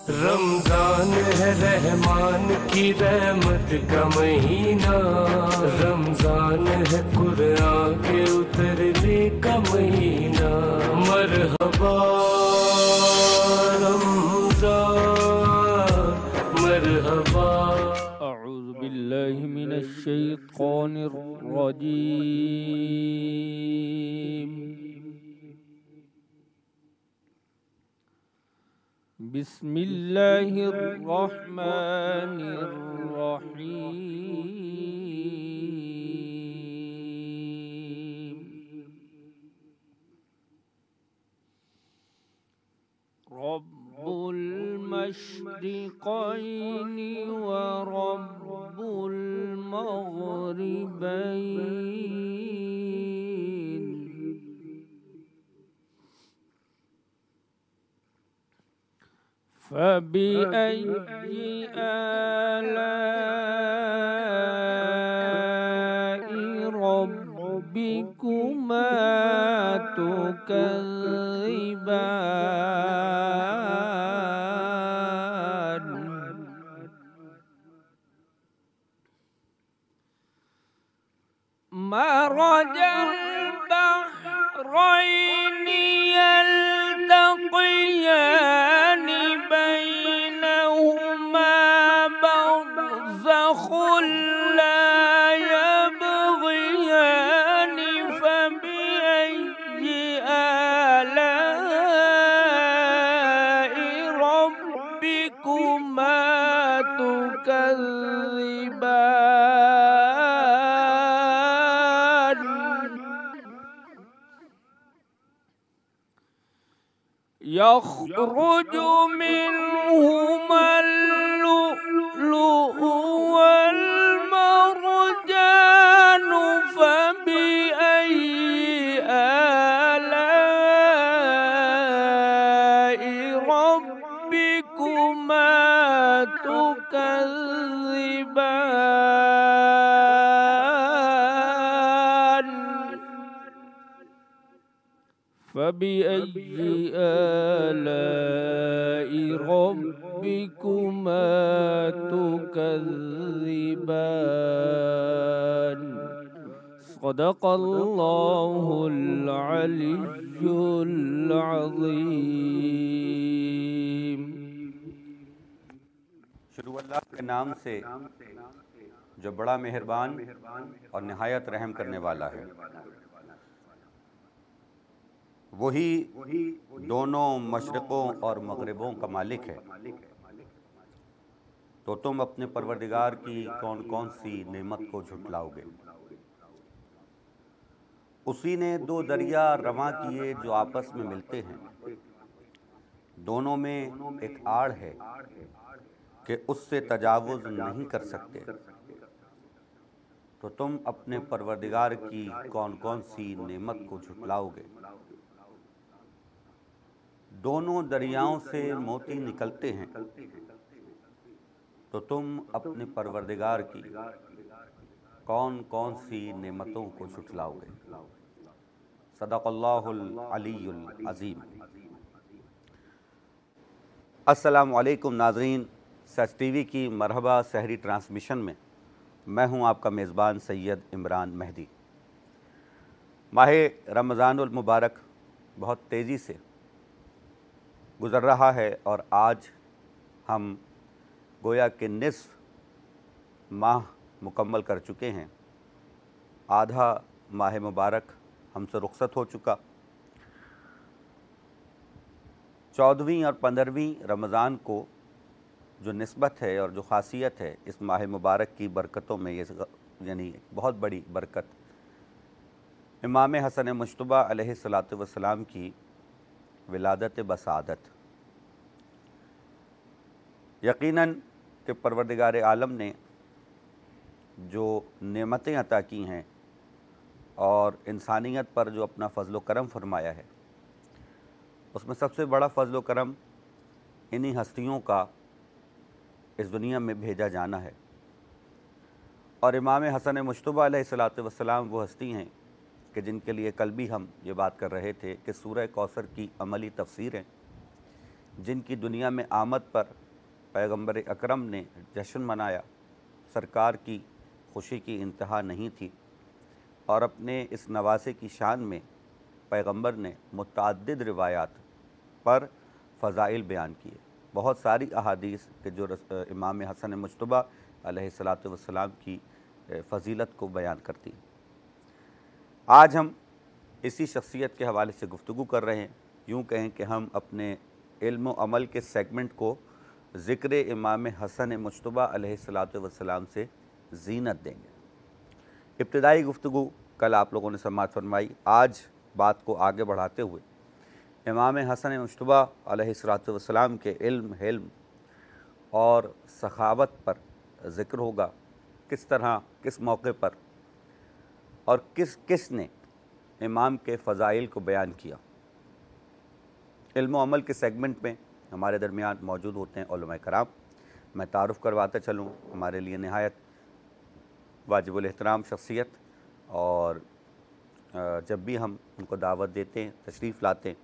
रमजान है रहमान की रहमत का महीना, रमजान है कुरान के उतरने का महीना। मरहबा रमजान मरहबा। अऊज़ु बिल्लाहि मिनश शैतानिर रजीम। बिस्मिल्लाहिर रहमानिर रहीम। रब्बुल मशरिक़ैनि व रब्बुल मग़रिबैन। फबिअय्यि आलाइ रब्बिकुमा तुकज़्ज़िबान। मरजल बहरैनि यल्तक़ियानि बैनहुमा बरज़ख़ुन ला यबग़ियानि। फबिअय्यि आलाइ रब्बिकुमा तुकज़्ज़िबान। यख़रुजु मिनहुमल लुअ्लुअु वल मरजानु। फबिअय्यि आलाइ रब्बिकुमा तुकज़्ज़िबान। फबिअय्यि आलाइ रब्बिकुमा तुकज़्ज़िबान। सदक़ल्लाहुल अलिय्युल अज़ीम। शुरू अल्लाह के नाम से जो बड़ा मेहरबान और निहायत रहम करने वाला है। वही दोनों मशरिक़ों और मग़रिबों का मालिक है। तो तुम अपने परवरदिगार की कौन कौन सी नेमत को झुटलाओगे। उसी ने दो दरिया रवां किए जो आपस में मिलते हैं। दोनों में एक आड़ है कि उससे तजावुज़ नहीं कर सकते। तो तुम अपने परवरदिगार की कौन कौन सी नेमत को झुटलाओगे। दोनों दरियाओं से मोती निकलते हैं। तो तुम अपने परवरदिगार की कौन कौन सी नेमतों को झुटलाओगे। सदक़ल्लाहुल अलियुल अज़ीम। अस्सलामु अलैकुम नाज़रीन, सच टीवी की मरहबा सहरी ट्रांसमिशन में मैं हूं आपका मेज़बान सैयद इमरान मेहदी। माह रमज़ानुल मुबारक बहुत तेज़ी से गुज़र रहा है और आज हम गोया के निस्फ़ माह मुकम्मल कर चुके हैं। आधा माह मुबारक हमसे रुख़्सत हो चुका। 14वीं और 15वीं रमज़ान को जो निस्बत है और जो ख़ासियत है इस माह मुबारक की बरकतों में, ये यानी बहुत बड़ी बरकत इमाम हसन मुज्तबा अलैहिस्सलातु वस्सलाम की विलादत बसादत। यकीनन कि परवरदिगार आलम ने जो नेमतें अता की हैं और इंसानियत पर जो अपना फ़ज़्ल व करम फरमाया है, उसमें सबसे बड़ा फ़ज़्ल व करम इन्हीं हस्तियों का इस दुनिया में भेजा जाना है। और इमाम हसन मुज्तबा अलैहिस्सलातु वस्सलाम वो हस्ती हैं कि जिनके लिए कल भी हम ये बात कर रहे थे कि सूरह कौसर की अमली तफसीरें जिनकी दुनिया में आमद पर पैगंबर अकरम ने जश्न मनाया, सरकार की खुशी की इंतहा नहीं थी और अपने इस नवासे की शान में पैगंबर ने मुतअद्दिद रिवायात पर फ़ज़ाइल बयान किए। बहुत सारी अहादीस के जो इमाम हसन मुज्तबा अलैहिस्सलातु वस्सलाम की फ़जीलत को बयान करती। आज हम इसी शख्सियत के हवाले से गुफ्तगू कर रहे हैं। यूँ कहें कि हम अपने इल्म व अमल के सेगमेंट को ज़िक्र इमाम हसन मुज्तबा अलैहिस्सलातु वस्सलाम से ज़ीनत देंगे। इब्तिदाई गुफ्तगू कल आप लोगों ने समाअत फरमाई। आज बात को आगे बढ़ाते हुए इमाम हसन मुज्तबा अलैहिस्सलातु वस्सलाम के इल्म, हिल्म और सखावत पर ज़िक्र होगा। किस तरह, किस मौके पर और किस ने इमाम के फ़ज़ाइल को बयान किया। इल्म व अमल के सेगमेंट में हमारे दरमियान मौजूद होते हैं उलमा कराम। मैं तारुफ़ करवाता चलूँ, हमारे लिए नहायत वाजिबुल एहतराम शख्सियत, और जब भी हम उनको दावत देते हैं, तशरीफ़ लाते हैं,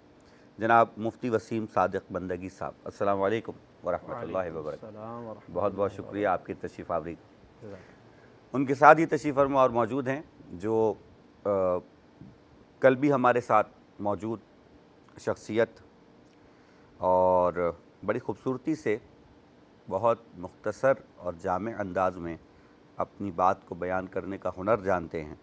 जनाब मुफ्ती वसीम सादिक बंदगी साहब। अस्सलाम वालेकुम व रहमतुल्लाहि व बरकातहू। बहुत बहुत शुक्रिया आपकी तशरीफ़ आवरी। उनके साथ ही तशरीफ़ फरमा और मौजूद हैं जो कल भी हमारे साथ मौजूद शख्सियत और बड़ी ख़ूबसूरती से बहुत मुख्तसर और जामे अंदाज में अपनी बात को बयान करने का हुनर जानते हैं,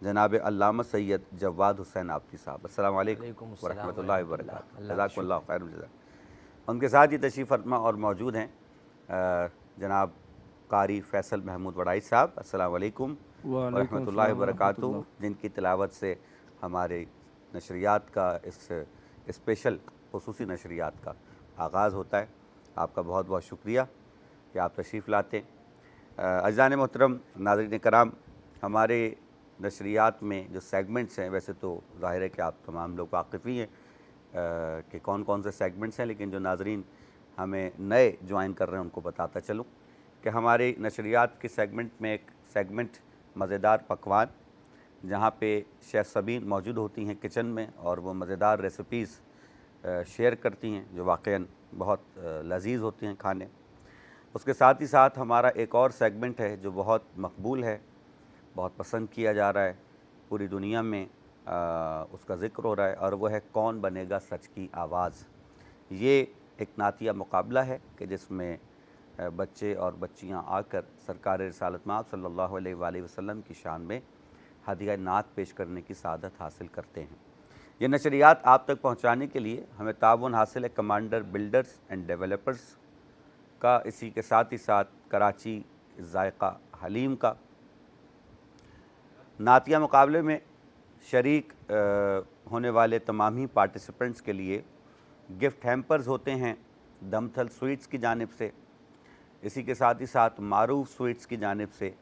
जनाब अल्लामा सैयद जवाद हुसैन आफ़ती साहब। अस्सलाम वालेकुम व रहमतुल्लाहि व बरकातहू। जज़ाकुमुल्लाह खैरुल जज़ा। उनके साथ ही तशरीफ़ फरमा और मौजूद हैं जनाब कारी फैसल महमूद वड़ाई साहब। अस्सलाम वालेकुम व रहमतुल्लाहि व बरकातहू, जिनकी तिलावत से हमारे नशरियात का इस स्पेशल खुसूसी नशरियात का आगाज़ होता है। आपका बहुत बहुत शुक्रिया कि आप तशरीफ़ लाते। अज़ान मोहतरम, नाज़रीन कराम, हमारे नशरियात में जो सेगमेंट्स हैं, वैसे तो ज़ाहिर है कि आप तमाम लोग वाक़िफ़ ही हैं कि कौन कौन से सेगमेंट्स हैं, लेकिन जो नाज़रीन हमें नए ज्वाइन कर रहे हैं उनको बताता चलूँ कि हमारे नशरियात के सेगमेंट में एक सेगमेंट मज़ेदार पकवान, जहाँ पे शेफ़ सबीन मौजूद होती हैं किचन में और वो मज़ेदार रेसिपीज़ शेयर करती हैं जो वाक़ईन बहुत लज़ीज़ होती हैं खाने। उसके साथ ही साथ हमारा एक और सेगमेंट है जो बहुत मकबूल है, बहुत पसंद किया जा रहा है, पूरी दुनिया में उसका ज़िक्र हो रहा है, और वो है कौन बनेगा सच की आवाज़। ये एक नातिया मुकाबला है कि जिसमें बच्चे और बच्चियां आकर सरकार रिसालत माब सल्लल्लाहु अलैहि वसल्लम की शान में हदिया नात पेश करने की सादत हासिल करते हैं। ये नशरियात आप तक पहुंचाने के लिए हमें ताउन हासिल है कमांडर बिल्डर्स एंड डेवलपर्स का, इसी के साथ ही साथ कराची जायका हलीम का। नातिया मुकाबले में शरीक होने वाले तमाम ही पार्टिसिपेंट्स के लिए गिफ्ट हैम्पर्स होते हैं दमथल स्वीट्स की जानिब से, इसी के साथ ही साथ मारूफ स्वीट्स की जानिब से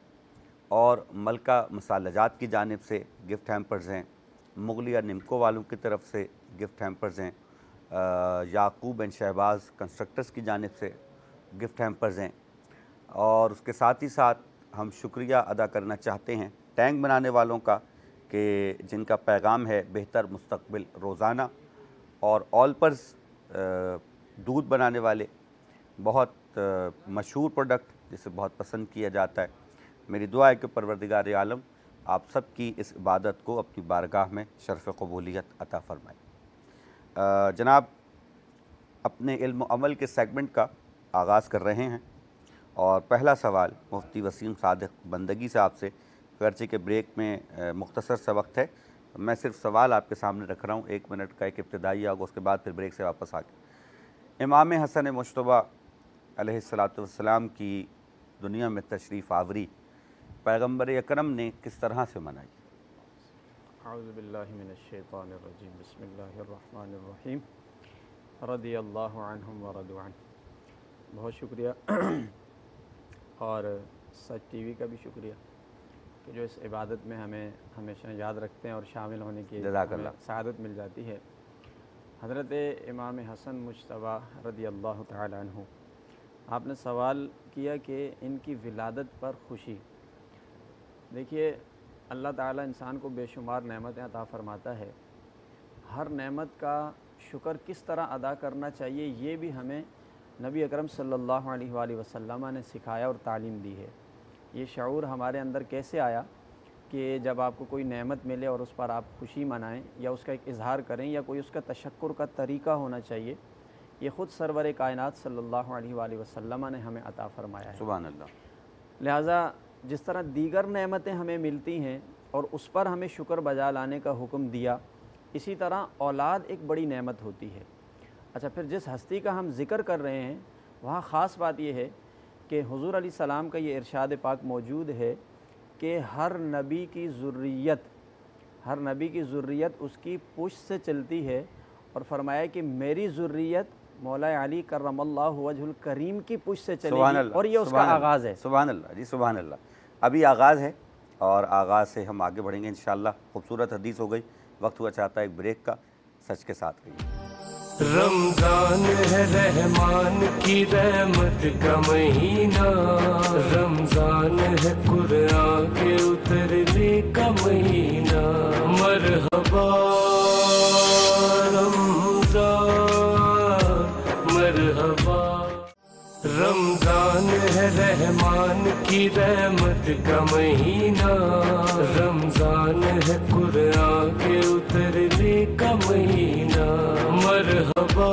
और मलका मसालाजात की जानिब से गिफ्ट हैम्पर्स हैं। मुगलिया निमको वालों की तरफ से गिफ्ट हैम्पर्स हैं। याकूब एंड शहबाज कंस्ट्रक्टर्स की जानिब से गिफ्ट हैम्पर्स हैं। और उसके साथ ही साथ हम शुक्रिया अदा करना चाहते हैं टैंक बनाने वालों का कि जिनका पैगाम है बेहतर मुस्तकबिल रोज़ाना, और ऑलपर्स दूध बनाने वाले, बहुत मशहूर प्रोडक्ट जिसे बहुत पसंद किया जाता है। मेरी दुआ है कि परवरदिगार आलम आप सब की इस इबादत को अपनी बारगाह में शर्फ़ क़बूलियत अता फ़रमाए। जनाब, अपने इल्म अमल के सेगमेंट का आगाज़ कर रहे हैं और पहला सवाल मुफ्ती वसीम सादिक बंदगी साहब से, गर्चे के ब्रेक में मुख्तसर सा वक्त है, मैं सिर्फ सवाल आपके सामने रख रहा हूँ, 1 मिनट का एक इब्तिदाई आगा, उसके बाद फिर ब्रेक से वापस आके इमाम हसन मुज्तबा अलैहिस्सलातु वस्सलाम की दुनिया में तशरीफ़ आवरी पैगंबर अकरम ने किस तरह से मनाई। औज़ु बिल्लाहि मिनश शैतानिर रजीम, बिस्मिल्लाहिर रहमानिर रहीम, रदियल्लाहु अन्हुम व रदू अन्हु। बहुत शुक्रिया और सच टीवी का भी शुक्रिया कि जो इस इबादत में हमें हमेशा याद रखते हैं और शामिल होने की सआदत मिल जाती है। हज़रत इमाम हसन मुज्तबा रदियल्लाहु तआला अन्हु, आपने सवाल किया कि इनकी विलादत पर खुशी। देखिए, अल्लाह ताला इंसान को बेशुमार नेमतें अता फ़रमाता है, हर नेमत का शुक्र किस तरह अदा करना चाहिए ये भी हमें नबी अकरम सल्लल्लाहु अलैहि वसल्लम ने सिखाया और तालीम दी है। ये शऊर हमारे अंदर कैसे आया कि जब आपको कोई नेमत मिले और उस पर आप खुशी मनाएं या उसका एक इजहार करें या कोई उसका तशक्कुर का तरीक़ा होना चाहिए, ये ख़ुद सरवर कायनात सल्लल्लाहु अलैहि वसल्लम ने हमें अता फ़रमाया है। सुभान अल्लाह। लिहाजा जिस तरह दीगर नेमतें हमें मिलती हैं और उस पर हमें शुक्र बजा लाने का हुक्म दिया, इसी तरह औलाद एक बड़ी नेमत होती है। अच्छा, फिर जिस हस्ती का हम ज़िक्र कर रहे हैं वहाँ ख़ास बात यह है कि हुज़ूर अलैहिस्सलाम का ये इरशाद पाक मौजूद है कि हर नबी की ज़ुर्रियत उसकी पुश्त से चलती है, और फरमाया कि मेरी ज़ुर्रियत मौला अली करमल्लाहु वजहुल करीम की पुश्त से चलेगी, और ये उसका आगाज़ है। सुभान अल्लाह जी, सुभान अल्लाह। अभी आगाज़ है और आगाज़ से हम आगे बढ़ेंगे इंशाअल्लाह। खूबसूरत हदीस हो गई। वक्त हुआ चाहता है एक ब्रेक का। सच के साथ रहिए। रमजान है रहमान की रहमत का महीना, रमजान है कुरान के उतरने का महीना। मरहबा रमजान मरहबा। रमजान है रहमान की रहमत का महीना, रमजान है कुरान के उतरने का महीना। मरहबा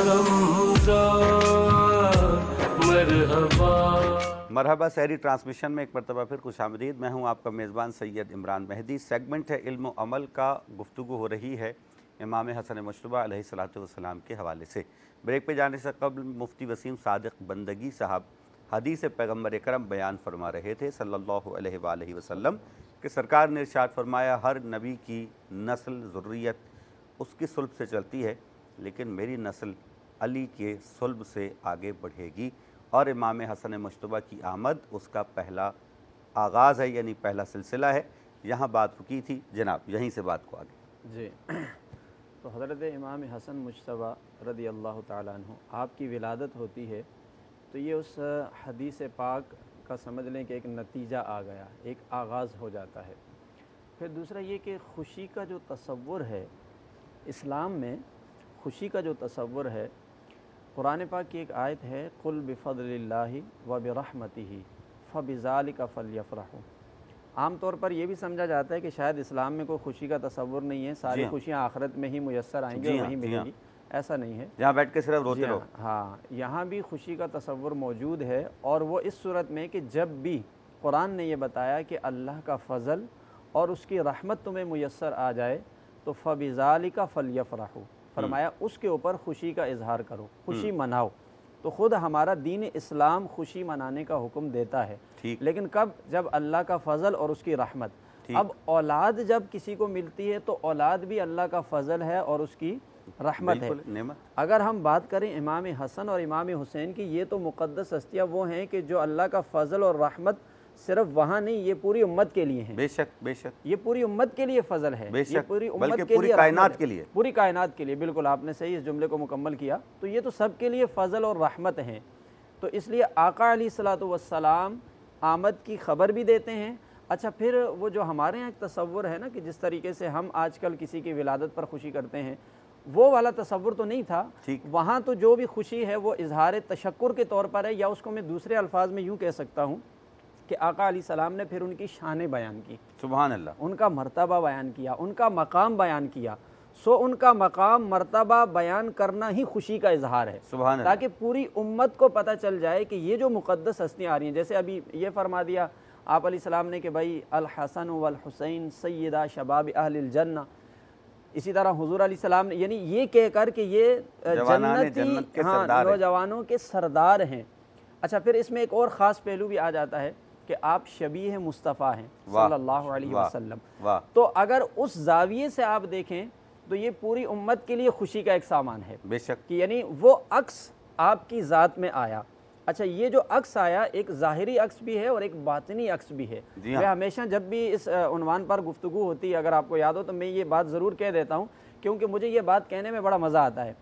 रमजान मरहबा। मरहबा सहरी ट्रांसमिशन में एक मरतबा फिर खुशामदीद। मैं हूं आपका मेज़बान सैयद इमरान मेहदी। सेगमेंट है इल्म अमल का। गुफ्तगू हो रही है इमाम हसन मुज्तबा अलैहिस्सलातु वस्सलाम के हवाले से। ब्रेक पे जाने से कबल मुफ्ती वसीम सादिक बंदगी साहब हदीस पैगम्बर अकरम बयान फरमा रहे थे सल्लल्लाहु अलैहि वसल्लम कि सरकार ने इरशाद फरमाया, हर नबी की नस्ल ज़ुर्रियत उसकी सुल्ब से चलती है, लेकिन मेरी नस्ल अली के सुल्ब से आगे बढ़ेगी, और इमाम हसन मुज्तबा की आमद उसका पहला आगाज़ है, यानी पहला सिलसिला है। यहाँ बात रुकी थी जनाब, यहीं से बात को आगे जी। तो हज़रत इमाम हसन मुज्तबा रज़ी अल्लाह ताला अन्हु आपकी विलादत होती है, तो ये उस हदीस पाक का समझ लें कि एक नतीजा आ गया, एक आगाज़ हो जाता है। फिर दूसरा ये कि खुशी का जो तसव्वुर है इस्लाम में, खुशी का जो तसव्वुर है, कुरान पाक की एक आयत है, कुल बिफ़ज़लिल्लाहि व बिरहमतिही फ़बिज़ालिका फ़लयफ़रहू। आम तौर पर यह भी समझा जाता है कि शायद इस्लाम में कोई खुशी का तसव्वुर नहीं है, सारी खुशियाँ आखिरत में ही मुयस्सर आएंगी और वहीं मिलेंगी, ऐसा नहीं है। जहाँ बैठ के सिर्फ रोते रहो। हाँ, यहाँ भी खुशी का तसव्वुर मौजूद है, और वो इस सूरत में कि जब भी कुरान ने यह बताया कि अल्लाह का फ़ज़ल और उसकी रहमत तुम्हें मुयस्सर आ जाए तो फ़बिज़ालिका फ़लयफ़रहू, फरमाया उसके ऊपर खुशी का इजहार करो, खुशी मनाओ। तो ख़ुद हमारा दीन इस्लाम खुशी मनाने का हुक्म देता है, लेकिन कब? जब अल्लाह का फ़ज़ल और उसकी रहमत। अब औलाद जब किसी को मिलती है तो औलाद भी अल्लाह का फ़ज़ल है और उसकी रहमत है। अगर हम बात करें इमाम हसन और इमाम हुसैन की, ये तो मुक़द्दस हस्तियाँ वो हैं कि जो अल्लाह का फ़ज़ल और रहमत सिर्फ वहाँ नहीं, ये पूरी उम्मत के लिए हैं। बेशक बेशक, ये पूरी उम्मत के लिए फ़ज़ल है, ये पूरी उम्मत के लिए, कायनात के लिए, पूरी कायनात के लिए। बिल्कुल आपने सही इस जुमले को मुकम्मल किया। तो ये तो सब के लिए फ़ज़ल और रहमत हैं। तो इसलिए आका अलैहिस्सलातु वस्सलाम आमद की ख़बर भी देते हैं। अच्छा, फिर वो जो हमारे यहाँ एक तसव्वुर है ना कि जिस तरीके से हम आजकल किसी की विलादत पर खुशी करते हैं, वो वाला तसव्वुर तो नहीं था। वहाँ तो जो भी खुशी है वो इजहार तशक्कुर के तौर पर है, या उसको मैं दूसरे अल्फाज में यूँ कह सकता हूँ कि आका अलैहिस्सलाम ने फिर उनकी शान बयान की, सुभान अल्लाह, उनका मर्तबा बयान किया, उनका मकाम बयान किया। सो उनका मकाम मर्तबा बयान करना ही खुशी का इजहार है, सुभान अल्लाह, ताकि पूरी उम्मत को पता चल जाए कि ये जो मुक़द्दस हस्तियाँ आ रही हैं, जैसे अभी ये फरमा दिया आप अलैहिस्सलाम ने कि भाई अल हसन वल हुसैन सय्यदा शबाब अहलिल जन्ना। इसी तरह हुजूर अलैहिस्सलाम ने यानी ये कहकर कि ये जन्नती नौजवानों के सरदार हैं। अच्छा, फिर इसमें एक और ख़ास पहलू भी आ जाता है कि आप शबीह मुस्तफ़ा हैं सल्लल्लाहु अलैहि वसल्लम। तो अगर उस जाविये से आप देखें तो ये पूरी उम्मत के लिए खुशी का एक सामान है, बेशक, कि यानी वो अक्स आपकी ज़ात में आया। अच्छा, ये जो अक्स आया एक ज़ाहिरी अक्स भी है और एक बातिनी अक्स भी है। मैं हमेशा जब भी इस उन्वान पर गुफ्तगू होती है, अगर आपको याद हो तो मैं ये बात ज़रूर कह देता हूँ, क्योंकि मुझे ये बात कहने में बड़ा मज़ा आता है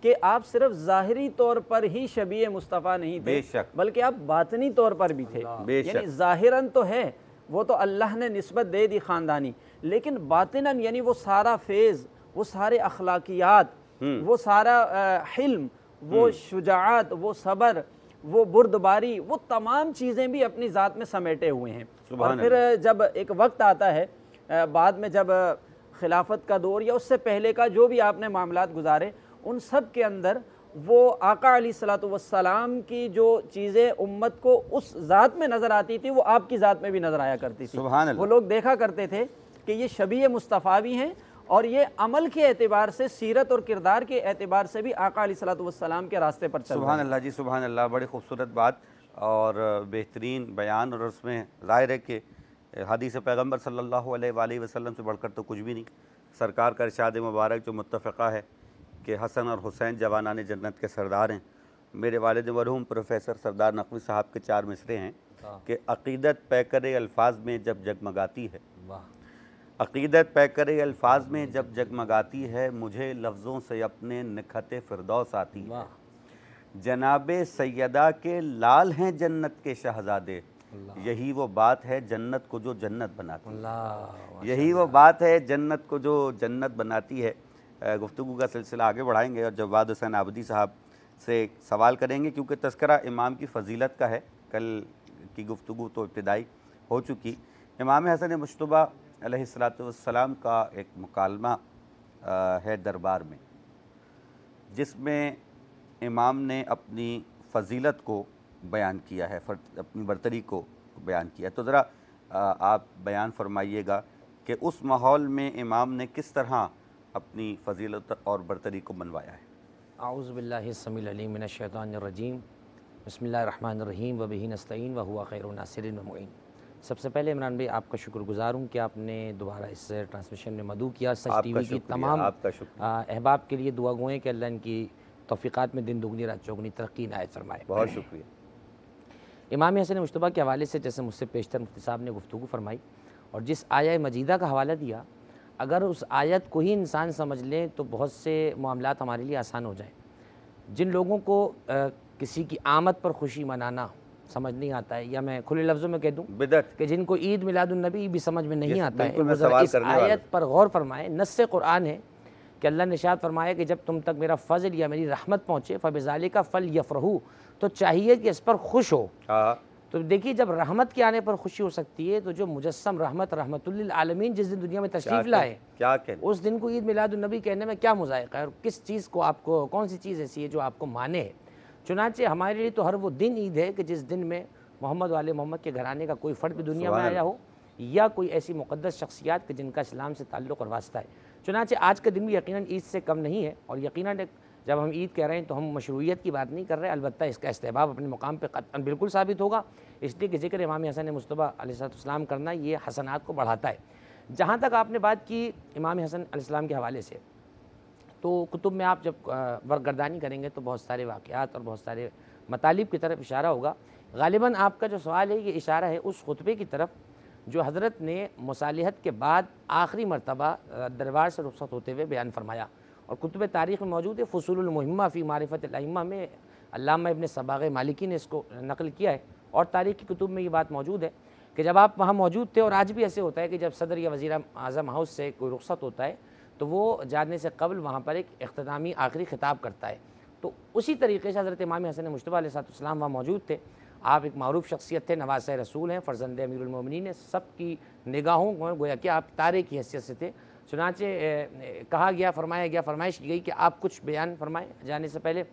कि आप सिर्फ ज़ाहिरी तौर पर ही शबीह मुस्तफ़ा नहीं थे, बल्कि आप बातनी तौर पर भी थे। यानी ज़ाहिरन तो है, वो तो अल्लाह ने निस्बत दे दी ख़ानदानी, लेकिन बातिनन यानी वो सारा फेज़, वो सारे अखलाकियात, वो सारा हिल्म, वो शुजाअत, वो सब्र, वो बुर्दबारी, वो तमाम चीज़ें भी अपनी ज़ात में समेटे हुए हैं। और फिर जब एक वक्त आता है बाद में, जब खिलाफत का दौर या उससे पहले का जो भी आपने मामलात गुजारे, उन सब के अंदर वो आका अलैहिस्सलातु वस्सलाम की जो चीज़ें उम्मत को उस ज़ात में नज़र आती थी वो आपकी ज़ात में भी नज़र आया करती थी। वो लोग देखा करते थे कि ये शबीह मुस्तफ़ा भी हैं और ये अमल के एतबार से, सीरत और किरदार के एतबार से भी आका अलैहिस्सलातु वस्सलाम के रास्ते पर चल रहे हैं। सुभान अल्लाह जी, सुभान अल्लाह। बड़ी खूबसूरत बात और बेहतरीन बयान, और उसमें ज़ाहिर है कि हदीस पैगम्बर सल्लल्लाहु अलैहि वसल्लम से बढ़कर तो कुछ भी नहीं। सरकार का इरशाद मुबारक जो मुत्तफ़क़ा है कि हसन और हुसैन जवानाने जन्नत के सरदार हैं। मेरे वालिद मरहूम प्रोफेसर सरदार नकवी साहब के 4 मिसरे हैं कि अक़ीदत पैकर अल्फाज में जब जगमगाती है, अक़ीदत पैकर अल्फाज में जब जगमगाती है, मुझे लफ्ज़ों से अपने निखत फ़िरदौस आती है। जनाबे सैयदा के लाल हैं जन्नत के शहज़ादे, यही वो बात है जन्नत को जो जन्नत बनाती है, यही वो बात है जन्नत को जो जन्नत बनाती है। गुफ्तगू का सिलसिला आगे बढ़ाएंगे और जवाद हुसैन आबदी साहब से सवाल करेंगे, क्योंकि तज़किरा इमाम की फ़जीलत का है। कल की गुफ्तगू तो इब्तिदाई हो चुकी। इमाम हसन मुज्तबा अलैहिस्सलातु वस्सलाम का एक मुकालमा है दरबार में, जिसमें इमाम ने अपनी फ़जीलत को बयान किया है, अपनी बरतरी को बयान किया है। तो ज़रा आप बयान फरमाइएगा कि उस माहौल में इमाम ने किस तरह अपनी फ़जीलत और बरतरी को मनवाया है। आऊज़ु बिल्लाहि समील अलीम मिनश शैतानिर रजीम, बिस्मिल्लाहिर रहमानिर रहीम व बिही नस्तईन व हुवा खैरुन नासिरिन व मुईन। सबसे पहले इमरान भाई आपका शुक्रगुजार हूँ कि आपने दोबारा इस ट्रांसमिशन में मदऊ किया। सच टीवी की तमाम अहबाब के लिए दुआ गोएं कि अल्लाह इनकी तौफ़ीक़ात में दिन दुगनी रात चौगनी तरक्की इनायत फरमाए। बहुत शुक्रिया। इमाम हसन मुज्तबा के हवाले से जैसे मुझसे पेशतर मुफ्ती साहब ने गुफ्तगू फरमाई और जिस आया मजीदा का हवाला दिया, अगर उस आयत को ही इंसान समझ लें तो बहुत से मामलात हमारे लिए आसान हो जाएं। जिन लोगों को किसी की आमद पर खुशी मनाना समझ नहीं आता है, या मैं खुले लफ्ज़ों में कह दूँ बिदअत, कि जिनको ईद मिलादुन्नबी भी समझ में नहीं आता है, वो ज़रा इस आयत पर गौर फरमाएँ। नस्से कुरान है कि अल्लाह ने इरशाद फरमाया कि जब तुम तक मेरा फ़ज़ल या मेरी रहमत पहुँचे फ़बिज़ालिका फ़लयफ़रहू, तो चाहिए कि इस पर खुश हो। तो देखिए, जब रहमत के आने पर खुशी हो सकती है, तो जो मुजस्सम रहमत रहमतुल्लिल आलमीन जिस दिन दुनिया में तशरीफ़ लाए, क्या कहने, उस दिन को ईद मिलादुन्नबी कहने में क्या मुज़ायक़ा है, और किस चीज़ को आपको, कौन सी चीज़ ऐसी है जो आपको माने है। चुनांचे हमारे लिए तो हर वो दिन ईद है कि जिस दिन में मोहम्मद वाले मोहम्मद के घराने का कोई फ़र्द भी दुनिया में आया हो, या कोई ऐसी मुक़द्दस शख्सियात के जिनका इस्लाम से ताल्लुक़ और वास्ता है। चुनांचे आज का दिन भी यकीनन ईद से कम नहीं है, और यकीनन जब हम ईद कह रहे हैं तो हम मशरूइयत की बात नहीं कर रहे, अलबत्ता इसका इस्तेहबाब अपने मुकाम पे क़त्अन बिल्कुल साबित होगा, इसलिए कि ज़िक्र इमाम हसन मुज्तबा अलैहिस्सलाम करना ये हसनात को बढ़ाता है। जहाँ तक आपने बात की इमाम हसन अलैहिस्सलाम के हवाले से, तो कुतुब में आप जब वरगर्दानी करेंगे तो बहुत सारे वाक़यात और बहुत सारे मतालिब की तरफ इशारा होगा। ग़ालिबन आपका जो सवाल है ये इशारा है उस खुतबे की तरफ जो हज़रत ने मुसालिहत के बाद आखिरी मरतबा दरबार से रुख़सत होते हुए बयान फरमाया, और कुतुब तारीख़ में मौजूद है। फ़ुसूलुल मुहिम्मा फ़ी मारिफ़तिल अइम्मा में अल्लामा इब्न सबाग़ मालिकी ने इसको नकल किया है, और तारीख़ की कुतुब में ये बात मौजूद है कि जब आप वहाँ मौजूद थे, और आज भी ऐसे होता है कि जब सदर या वज़ीर आज़म हाउस से कोई रुख़सत होता है तो वो जाने से कबल वहाँ पर एक इख्तितामी आखिरी खिताब करता है। तो उसी तरीके से हज़रत इमाम हसन मुज्तबा अलैहिस्सलाम वहाँ मौजूद थे। आप एक मारूफ शख्सियत थे, नवाज़ रसूल हैं, फ़र्ज़ंद अमीरुल मोमिनीन ने सब की निगाहों में गोया कि आप तारे की हैसियत से थे। चुनांचे कहा गया, फरमाया गया, फरमाइश की गई कि आप कुछ बयान फरमाएँ। जाने से पहले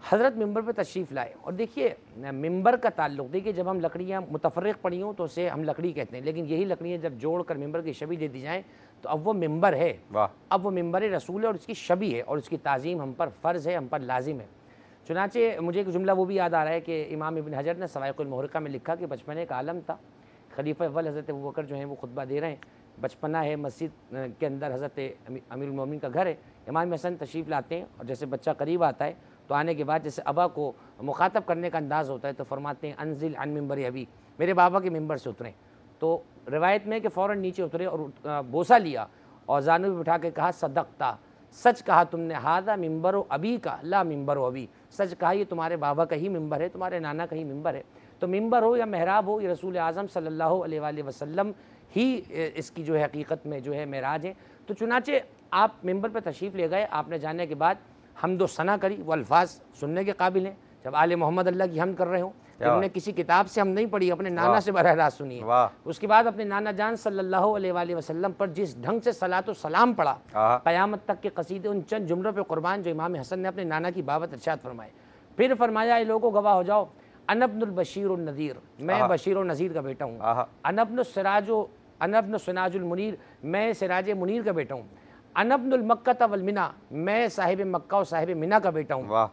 हज़रत मिंबर पर तशरीफ़ लाए, और देखिए मिंबर का ताल्लुक़, देखिए जब हम लकड़ियाँ मुतफ़र्रिक़ पड़ी हों तो उसे हम लकड़ी कहते हैं, लेकिन यही लकड़ियाँ जब जोड़ कर मिंबर की शबी दे दी जाएँ तो अब वो मिंबर है। अब वो मिंबर रसूल है और उसकी शबी है, और उसकी ताज़ीम हम पर फ़र्ज़ है, हम पर लाजिम है। चुनांचे मुझे एक जुमला वो भी याद आ रहा है कि इमाम इब्न हजर ने सवाइक़ुल मुहर्रिक़ा में लिखा कि बचपन एक आलम था, खलीफा अव्वल हज़रत अबू बकर जो हैं वो खुतबा दे रहे हैं, बचपना है, मस्जिद के अंदर हज़रत अमीरुल मोमिनीन का घर है, इमाम हसन तशरीफ़ लाते हैं, और जैसे बच्चा करीब आता है तो आने के बाद जैसे अबा को मुखातब करने का अंदाज़ होता है तो फरमाते हैं अनजिल अन मिंबर अबी, मेरे बाबा के मिंबर से उतरें। तो रिवायत में कि फ़ौरन नीचे उतरे और बोसा लिया और जानू भी बिठा के कहा सदक़ता, सच कहा तुमने, हादा मिंबर अबी का ला मिंबर अबी, सच कहा ये तुम्हारे बाबा का ही मिंबर है, तुम्हारे नाना का ही मिंबर है। तो मिंबर हो या महराब हो, ये रसूल आज़म सल्लल्लाहु अलैहि वसल्लम ही इसकी जो है हकीकत में जो है मेराज है। तो चुनाचे आप मिंबर पर तशरीफ़ ले गए, आपने जाने के बाद हम्दो सना करी, वो अल्फाज सुनने के काबिल हैं। जब आले मोहम्मद अल्लाह की हमद कर रहे हों, जब हमने किसी किताब से हम नहीं पढ़ी, अपने नाना से बरह रास्त सुनी है, उसके बाद अपने नाना जान सल्लल्लाहु अलैहि वसल्लम पर जिस ढंग से सलातो सलाम पढ़ा, क़यामत तक के कसीदे उन चंद जुमलों पे कुर्बान जो इमाम हसन ने अपने नाना की बाबत इरशाद फरमाए। फिर फरमाया, ये लोगों गवाह हो जाओ, अनब्नुल बशीर उन नज़ीर, मैं बशीर और नज़ीर का बेटा हूँ। अनब्नु सिराजुल मुनीर, मैं सिराज मुनीर का बेटा हूँ। अनब्नुल मक्का वल मिना, मैं साहिब मक्का और साहिब मिना का बेटा हूँ।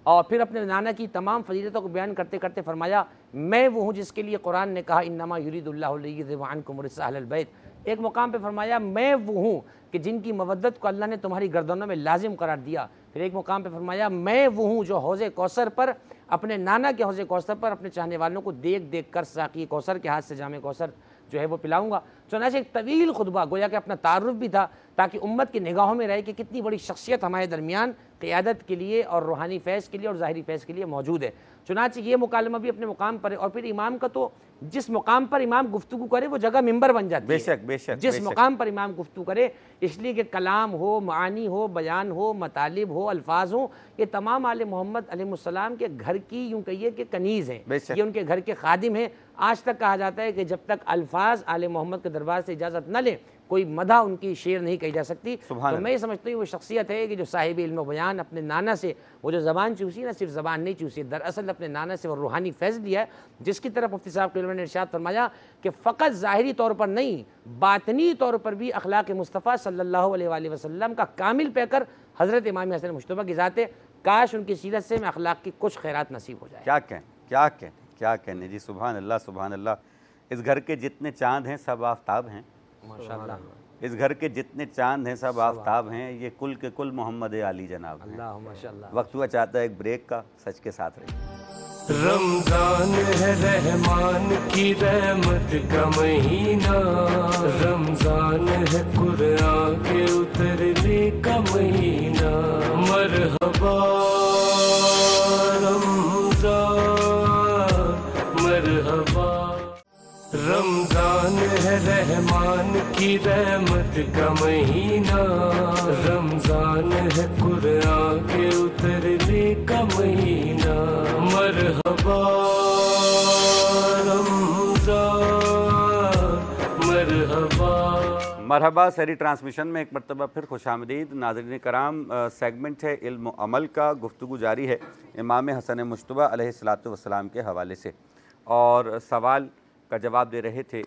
और फिर अपने नाना की तमाम फजीलतों को बयान करते करते फरमाया, मैं वो हूँ जिसके लिए कुरान ने कहा इन्नमा युरीदुल्लाहु लियुज़हिबा अन्कुम रिज्सा अहलल बैत। एक मुकाम पे फरमाया, मैं वो हूँ कि जिनकी मवद्दत को अल्लाह ने तुम्हारी गर्दनों में लाजिम करार दिया। फिर एक मुकाम पे फरमाया, मैं वो हूँ जो हौज़े कौसर पर, अपने नाना के हौज़े कौसर पर अपने चाहने वालों को देख देख कर साक़ी कौसर के हाथ से जामे कौसर जो है वो पिलाऊंगा। चुनांचे एक तवील खुतबा, गोया कि अपना तारुफ भी था ताकि उम्मत की निगाहों में रहे कि कितनी बड़ी शख्सियत हमारे दरमियान क़ियादत के लिए और रूहानी फैज़ के लिए और ज़ाहिरी फैज़ के लिए मौजूद है। चुनांचे ये मुकालमा भी अपने मुकाम पर है। और फिर इमाम का तो जिस मुकाम पर इमाम गुफ्तगू करे वो जगह मिंबर बन जाती है। बेशक बेशक जिस मुकाम पर इमाम गुफ्तगू करे, इसलिए कि कलाम हो, मानी हो, बयान हो, मतालिब हो, अल्फाज हो, ये तमाम आले मोहम्मद अलैहिस्सलाम के घर की यूँ कहिए कि कनीज़ हैं, ये उनके घर के खादिम हैं। आज तक कहा जाता है कि जब तक अल्फाज आले मोहम्मद के दरबार से इजाज़त न लें, कोई मदा उनकी शेर नहीं कही जा सकती। तो मैं समझता हूँ वो शख्सियत है कि जो साहिब इल्म बयान अपने नाना से वो जो ज़बान चूसी ना, सिर्फ ज़बान नहीं चूसी, दरअसल अपने नाना से वो रूहानी फैज़ लिया है, जिसकी तरफ मुफ्ती साहब के ने इरशाद फरमाया कि फ़कत ज़ाहिरी तौर पर नहीं, बातनी तौर पर भी अखलाक मुस्तफ़ा सल्लल्लाहु अलैहि वसल्लम का कामिल पैकर हज़रत इमाम हसन मुश्तबा की ज़ात है। काश उनकी सीरत से में अखलाक की कुछ खैरात नसीब हो जाए। क्या कहने जी, सुभान अल्लाह सुभान अल्लाह। इस घर के जितने चाँद हैं सब आफताब हैं, माशाअल्लाह। इस घर के जितने चांद हैं सब आफताब हैं, ये कुल के कुल मोहम्मद अली जनाब हैं। अल्लाह माशाअल्लाह। वक्त हुआ चाहता है एक ब्रेक का, सच के साथ रहिए। रमजान है रहमान की रहमत का महीना, रमजान है कुरान के उतरने का महीना। मरहबा रमजान, मरहबा। रमजान है रहमान की रहमत का महीना, रमजान है कुरान के उतरने का महीना। मरहबा रमजान, मरहबा। मरहबा सहरी ट्रांसमिशन में एक मरतबा फिर खुशामदीद। नाज़रीन कराम, सेगमेंट है इल्म व अमल का, गुफ्तगू जारी है इमाम हसन मुश्तबा अलैहिस्सलातु वस्सलाम के हवाले से। और सवाल का जवाब दे रहे थे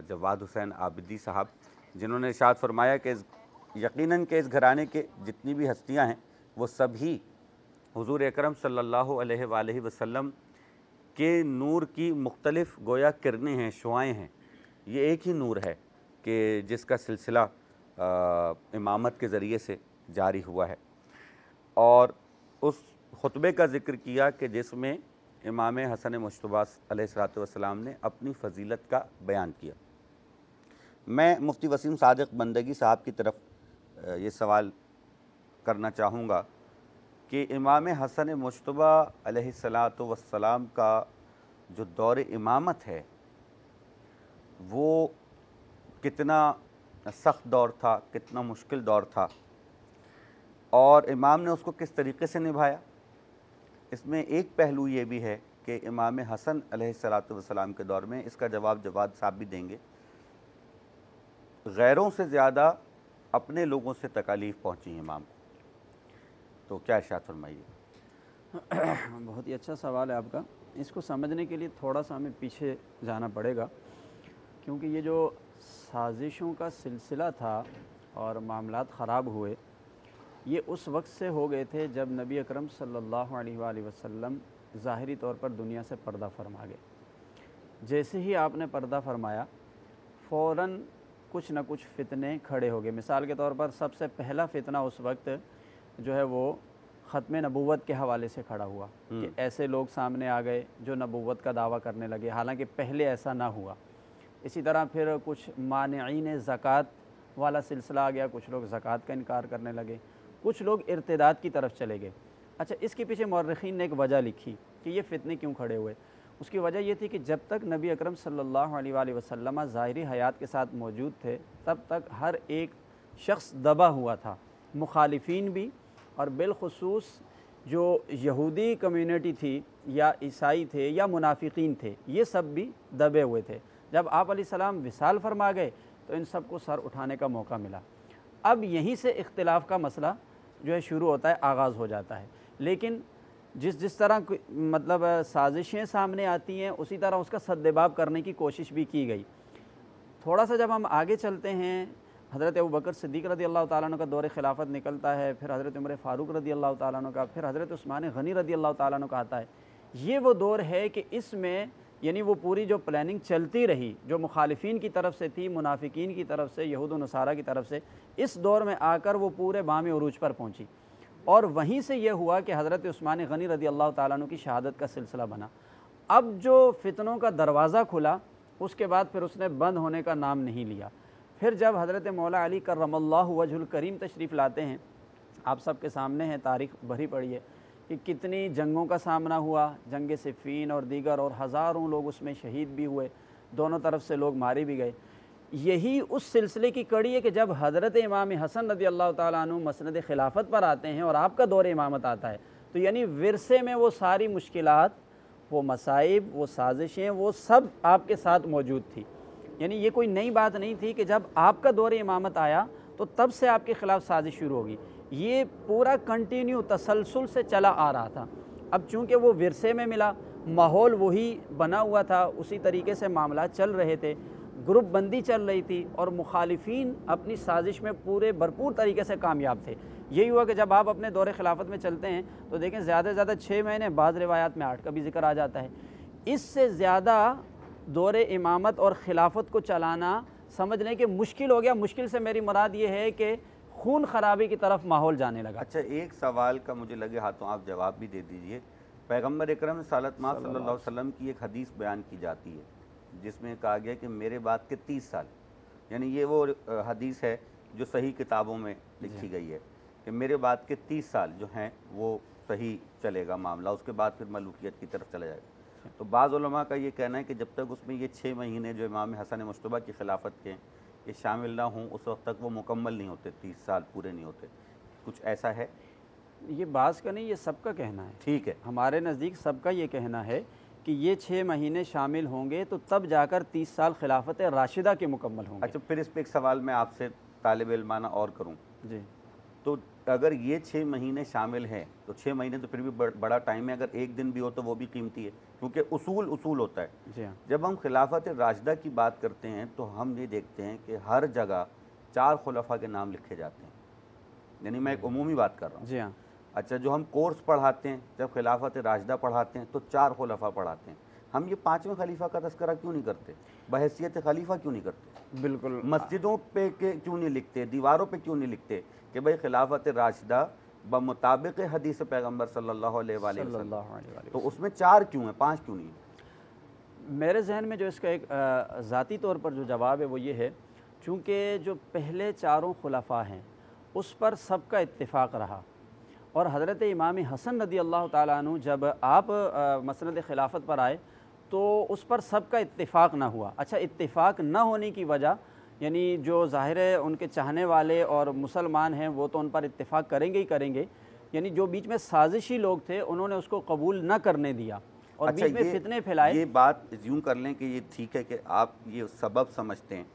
जवाद हुसैन आबिदी साहब, जिन्होंने इरशाद फरमाया कि यकीनन के इस घराने के जितनी भी हस्तियां हैं वो सभी हुज़ूर अकरम सल्लल्लाहु अलैहि वसल्लम के नूर की मुख्तलिफ़ गोया किरणें हैं, शुआएँ हैं। ये एक ही नूर है कि जिसका सिलसिला इमामत के ज़रिए से जारी हुआ है। और उस खुतबे का ज़िक्र किया कि जिसमें इमाम हसन मुश्तबा अलैहिस्सलातु वस्सलाम ने अपनी फ़जीलत का बयान किया। मैं मुफ्ती वसीम सादिक बंदगी साहब की तरफ ये सवाल करना चाहूँगा कि इमाम हसन मुश्तबा अलैहिस्सलातु वस्सलाम का जो दौर इमामत है वो कितना सख्त दौर था, कितना मुश्किल दौर था, और इमाम ने उसको किस तरीके से निभाया। इसमें एक पहलू ये भी है कि इमाम हसन अलैहिस्सलातु वस्सलाम के दौर में, इसका जवाब जवाद साहब भी देंगे, गैरों से ज़्यादा अपने लोगों से तकालीफ पहुँची इमाम को। तो क्या इरशाद फरमाइए। बहुत ही अच्छा सवाल है आपका। इसको समझने के लिए थोड़ा सा हमें पीछे जाना पड़ेगा, क्योंकि ये जो साजिशों का सिलसिला था और मामलात ख़राब हुए, ये उस वक्त से हो गए थे जब नबी अकरम सल्लल्लाहु अलैहि वसल्लम ज़ाहिरी तौर पर दुनिया से पर्दा फरमा गए। जैसे ही आपने पर्दा फरमाया, फ़ौरन कुछ न कुछ फ़ितने खड़े हो गए। मिसाल के तौर पर सबसे पहला फ़ितना उस वक्त जो है वो ख़त्म नबूवत के हवाले से खड़ा हुआ कि ऐसे लोग सामने आ गए जो नबूवत का दावा करने लगे, हालांकि पहले ऐसा ना हुआ। इसी तरह फिर कुछ मानिईन ज़कात वाला सिलसिला आ गया, कुछ लोग ज़कात का इनकार करने लगे, कुछ लोग इर्तिदाद की तरफ चले गए। अच्छा, इसके पीछे मौर्रिखीन ने एक वजह लिखी कि ये फ़ितने क्यों खड़े हुए। उसकी वजह ये थी कि जब तक नबी अकरम सल्लल्लाहु अलैहि वसल्लम ज़ाहिरी हयात के साथ मौजूद थे, तब तक हर एक शख्स दबा हुआ था, मुखालिफिन भी और बिलखुसूस जो यहूदी कम्युनिटी थी या ईसाई थे या मुनाफिकीन थे, ये सब भी दबे हुए थे। जब आप अलैहिस्सलाम विसाल फरमा गए तो इन सब को सर उठाने का मौका मिला। अब यहीं से इख्तिलाफ़ का मसला जो है शुरू होता है, आगाज़ हो जाता है। लेकिन जिस तरह मतलब साजिशें सामने आती हैं, उसी तरह उसका सद्देबाब करने की कोशिश भी की गई। थोड़ा सा जब हम आगे चलते हैं, हज़रत अबू बकर सिद्दीक़ रज़ी अल्लाह ताला अन्हु का दौर खिलाफत निकलता है, फिर हज़रत उमर फ़ारूक रज़ी अल्लाह ताला अन्हु का, फिर हज़रत उस्मान गनी रज़ी अल्लाह ताला अन्हु का आता है। ये वो दौर है कि इसमें यानी वो पूरी जो प्लानिंग चलती रही, जो मुखालिफिन की तरफ से थी, मुनाफिकीन की तरफ से, यहूद व नसारा की तरफ से, इस दौर में आकर वो पूरे बाम उरूज पर पहुँची। और वहीं से ये हुआ कि हज़रत उस्मान गनी रज़ी अल्लाह ताला अन्हु की शहादत का सिलसिला बना। अब जो फितनों का दरवाज़ा खुला, उसके बाद फिर उसने बंद होने का नाम नहीं लिया। फिर जब हज़रत मौला अली करमल्लाहु वजहुल करीम तशरीफ़ लाते हैं, आप सब के सामने है, तारीख़ भरी पड़ी है कि कितनी जंगों का सामना हुआ, जंग सिफ़ीन और दीगर, और हज़ारों लोग उसमें शहीद भी हुए, दोनों तरफ से लोग मारे भी गए। यही उस सिलसिले की कड़ी है कि जब हज़रत इमाम हसन रज़ी अल्लाह ताला अन्हु मसनद खिलाफत पर आते हैं और आपका दौर इमामत आता है, तो यानी विरसे में वो सारी मुश्किलात, वो मसाइब, वो साजिशें, वो सब आपके साथ मौजूद थी। यानी ये कोई नई बात नहीं थी कि जब आपका दौर इमामत आया तो तब से आपके ख़िलाफ़ साजिश शुरू होगी। ये पूरा कंटिन्यू तसलसल से चला आ रहा था। अब चूँकि वो विरसे में मिला, माहौल वही बना हुआ था, उसी तरीके से मामला चल रहे थे, ग्रुप बंदी चल रही थी और मुखालिफिन अपनी साजिश में पूरे भरपूर तरीके से कामयाब थे। यही हुआ कि जब आप अपने दौरे खिलाफत में चलते हैं तो देखें ज़्यादा से ज़्यादा 6 महीने, बाज़ रिवायात में 8 का भी जिक्र आ जाता है। इससे ज़्यादा दौरे इमामत और खिलाफत को चलाना समझ लें कि मुश्किल हो गया। मुश्किल से मेरी मुराद ये है कि खून खराबी की तरफ माहौल जाने लगा। अच्छा, एक सवाल का मुझे लगे हाथों आप जवाब भी दे दीजिए। पैगम्बर अकरम सल्लल्लाहु अलैहि वसल्लम की एक हदीस बयान की जाती है जिसमें कहा गया कि मेरे बाद के 30 साल, यानी ये वो हदीस है जो सही किताबों में लिखी गई है कि मेरे बाद के 30 साल जो हैं वो सही चलेगा मामला, उसके बाद फिर मलूकियत की तरफ चला जाएगा। तो बाज़ उलमा का ये कहना है कि जब तक उसमें ये 6 महीने जो इमाम हसन मुश्तबा की खिलाफत के ये शामिल ना हों, उस वक्त तक वो मुकम्मल नहीं होते, 30 साल पूरे नहीं होते। कुछ ऐसा है? ये बाज़ का नहीं, ये सबका कहना है। ठीक है, हमारे नज़दीक सबका ये कहना है कि ये 6 महीने शामिल होंगे तो तब जाकर 30 साल खिलाफत राशिदा के मुकम्मल होंगे। अच्छा, फिर इस पर एक सवाल मैं आपसे तालिब इल्माना और करूँ जी, तो अगर ये 6 महीने शामिल हैं तो 6 महीने तो फिर भी बड़ा टाइम है। अगर एक दिन भी हो तो वो भी कीमती है, क्योंकि उसूल होता है। जी हाँ, जब हम खिलाफत राशिदा की बात करते हैं तो हम ये देखते हैं कि हर जगह 4 खुलफा के नाम लिखे जाते हैं, यानी मैं एक उमूमी बात कर रहा हूँ। जी हाँ। अच्छा, जो हम कोर्स पढ़ाते हैं, जब खिलाफत राशिदा पढ़ाते हैं तो 4 खुलफा पढ़ाते हैं। हम ये 5वें खलीफा का तस्करा क्यों नहीं करते? बहैसियत खलीफा क्यों नहीं करते? बिल्कुल। मस्जिदों पे के क्यों नहीं लिखते, दीवारों पे क्यों नहीं लिखते कि भाई खिलाफत राशिदा बमुताबिक हदीस पैगम्बर सल्लल्लाहु अलैहि वसल्लम, तो उसमें 4 क्यों है, 5 क्यों नहीं? मेरे जहन में जो इसका एक ज़ाती तौर पर जो जवाब है वो ये है, चूँकि जो पहले 4 खुलफा हैं उस पर सबका इत्तिफ़ाक़ रहा, और हज़रत इमाम हसन रज़ी अल्लाह ताला अन्हु जब आप मसनद खिलाफत पर आए तो उस पर सबका इत्तिफ़ाक़ ना हुआ। अच्छा, इत्तिफ़ाक़ ना होने की वजह, यानी जो ज़ाहिर है उनके चाहने वाले और मुसलमान हैं वो तो उन पर इत्तिफ़ाक़ करेंगे ही करेंगे, यानी जो बीच में साजिशी लोग थे उन्होंने उसको कबूल न करने दिया और अच्छा, बीच में फितने फैलाए। ये बात यूँ कर लें कि ये ठीक है कि आप ये सबब समझते हैं,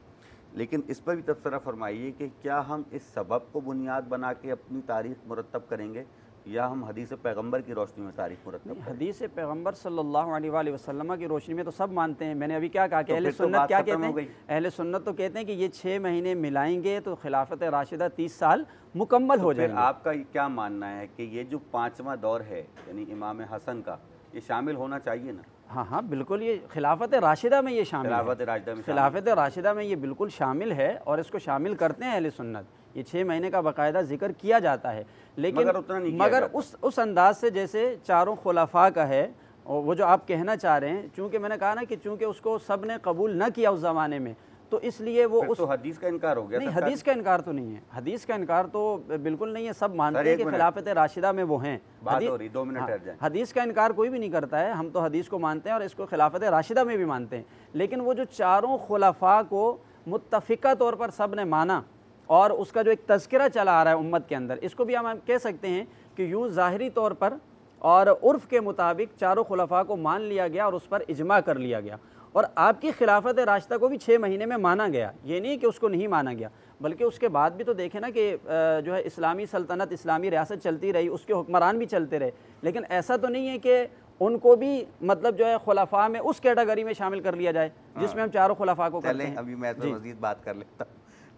लेकिन इस पर भी तबसरा फरमाइए कि क्या हम इस सबब को बुनियाद बना के अपनी तारीख़ मुरतब करेंगे या हम हदीस पैगम्बर की रोशनी में तारीख़ मुरतब करेंगे? हदीस पैगम्बर सल्लल्लाहु अलैहि वसल्लम की रोशनी में तो सब मानते हैं। मैंने अभी क्या कहा कि तो अहले फिर तो सुन्नत बात क्या खत्म कहते हो हैं? गई। अहले सुन्नत तो कहते हैं कि ये 6 महीने मिलाएंगे तो खिलाफत राशिदा 30 साल मुकम्मल हो तो फिर जाएंगे। आपका क्या मानना है कि ये जो 5वां दौर है यानी इमाम हसन का, ये शामिल होना चाहिए ना? हाँ हाँ, बिल्कुल, ये खिलाफत राशिदा में ये शामिल है। खिलाफत राशिदा में खिलाफत राशिदा में ये बिल्कुल शामिल है और इसको शामिल करते हैं अहले सुन्नत। ये 6 महीने का बाकायदा जिक्र किया जाता है, लेकिन मगर उतना नहीं किया मगर जाता। उस अंदाज से जैसे 4 खुलफा का है, और वो जो आप कहना चाह रहे हैं, चूँकि मैंने कहा ना कि चूँकि उसको सब ने कबूल न किया उस ज़माने में, तो इसलिए वो उस तो हदीस का इनकार हो गया। नहीं, हदीस का इनकार तो नहीं है, हदीस का इनकार तो बिल्कुल नहीं है। सब मानते हैं कि खिलाफत राशिदा में वो हैं। बात हो रही, 2 मिनट ठहर जाएं। हदीस का इनकार कोई भी नहीं करता है, हम तो हदीस को मानते हैं और इसको खिलाफत राशिदा में भी मानते हैं। लेकिन वो जो 4 खुलफा को मुत्तफ़िका तौर पर सब ने माना और उसका जो एक तज़किरा चला आ रहा है उम्मत के अंदर, इसको भी हम कह सकते हैं कि यूँ ज़ाहिरी तौर पर और उर्फ़ के मुताबिक चारों खुलफा को मान लिया गया और उस पर इजमा कर लिया गया। और आपकी खिलाफत राशिदा को भी 6 महीने में माना गया, ये नहीं कि उसको नहीं माना गया, बल्कि उसके बाद भी तो देखें ना कि जो है इस्लामी सल्तनत, इस्लामी रियासत चलती रही, उसके हुक्मरान भी चलते रहे। लेकिन ऐसा तो नहीं है कि उनको भी मतलब जो है खुलफा में उस कैटेगरी में शामिल कर लिया जाए जिसमें हम चारों खुलफा को करते हैं। अभी मैं तो मज़ीद बात कर लेता हूँ,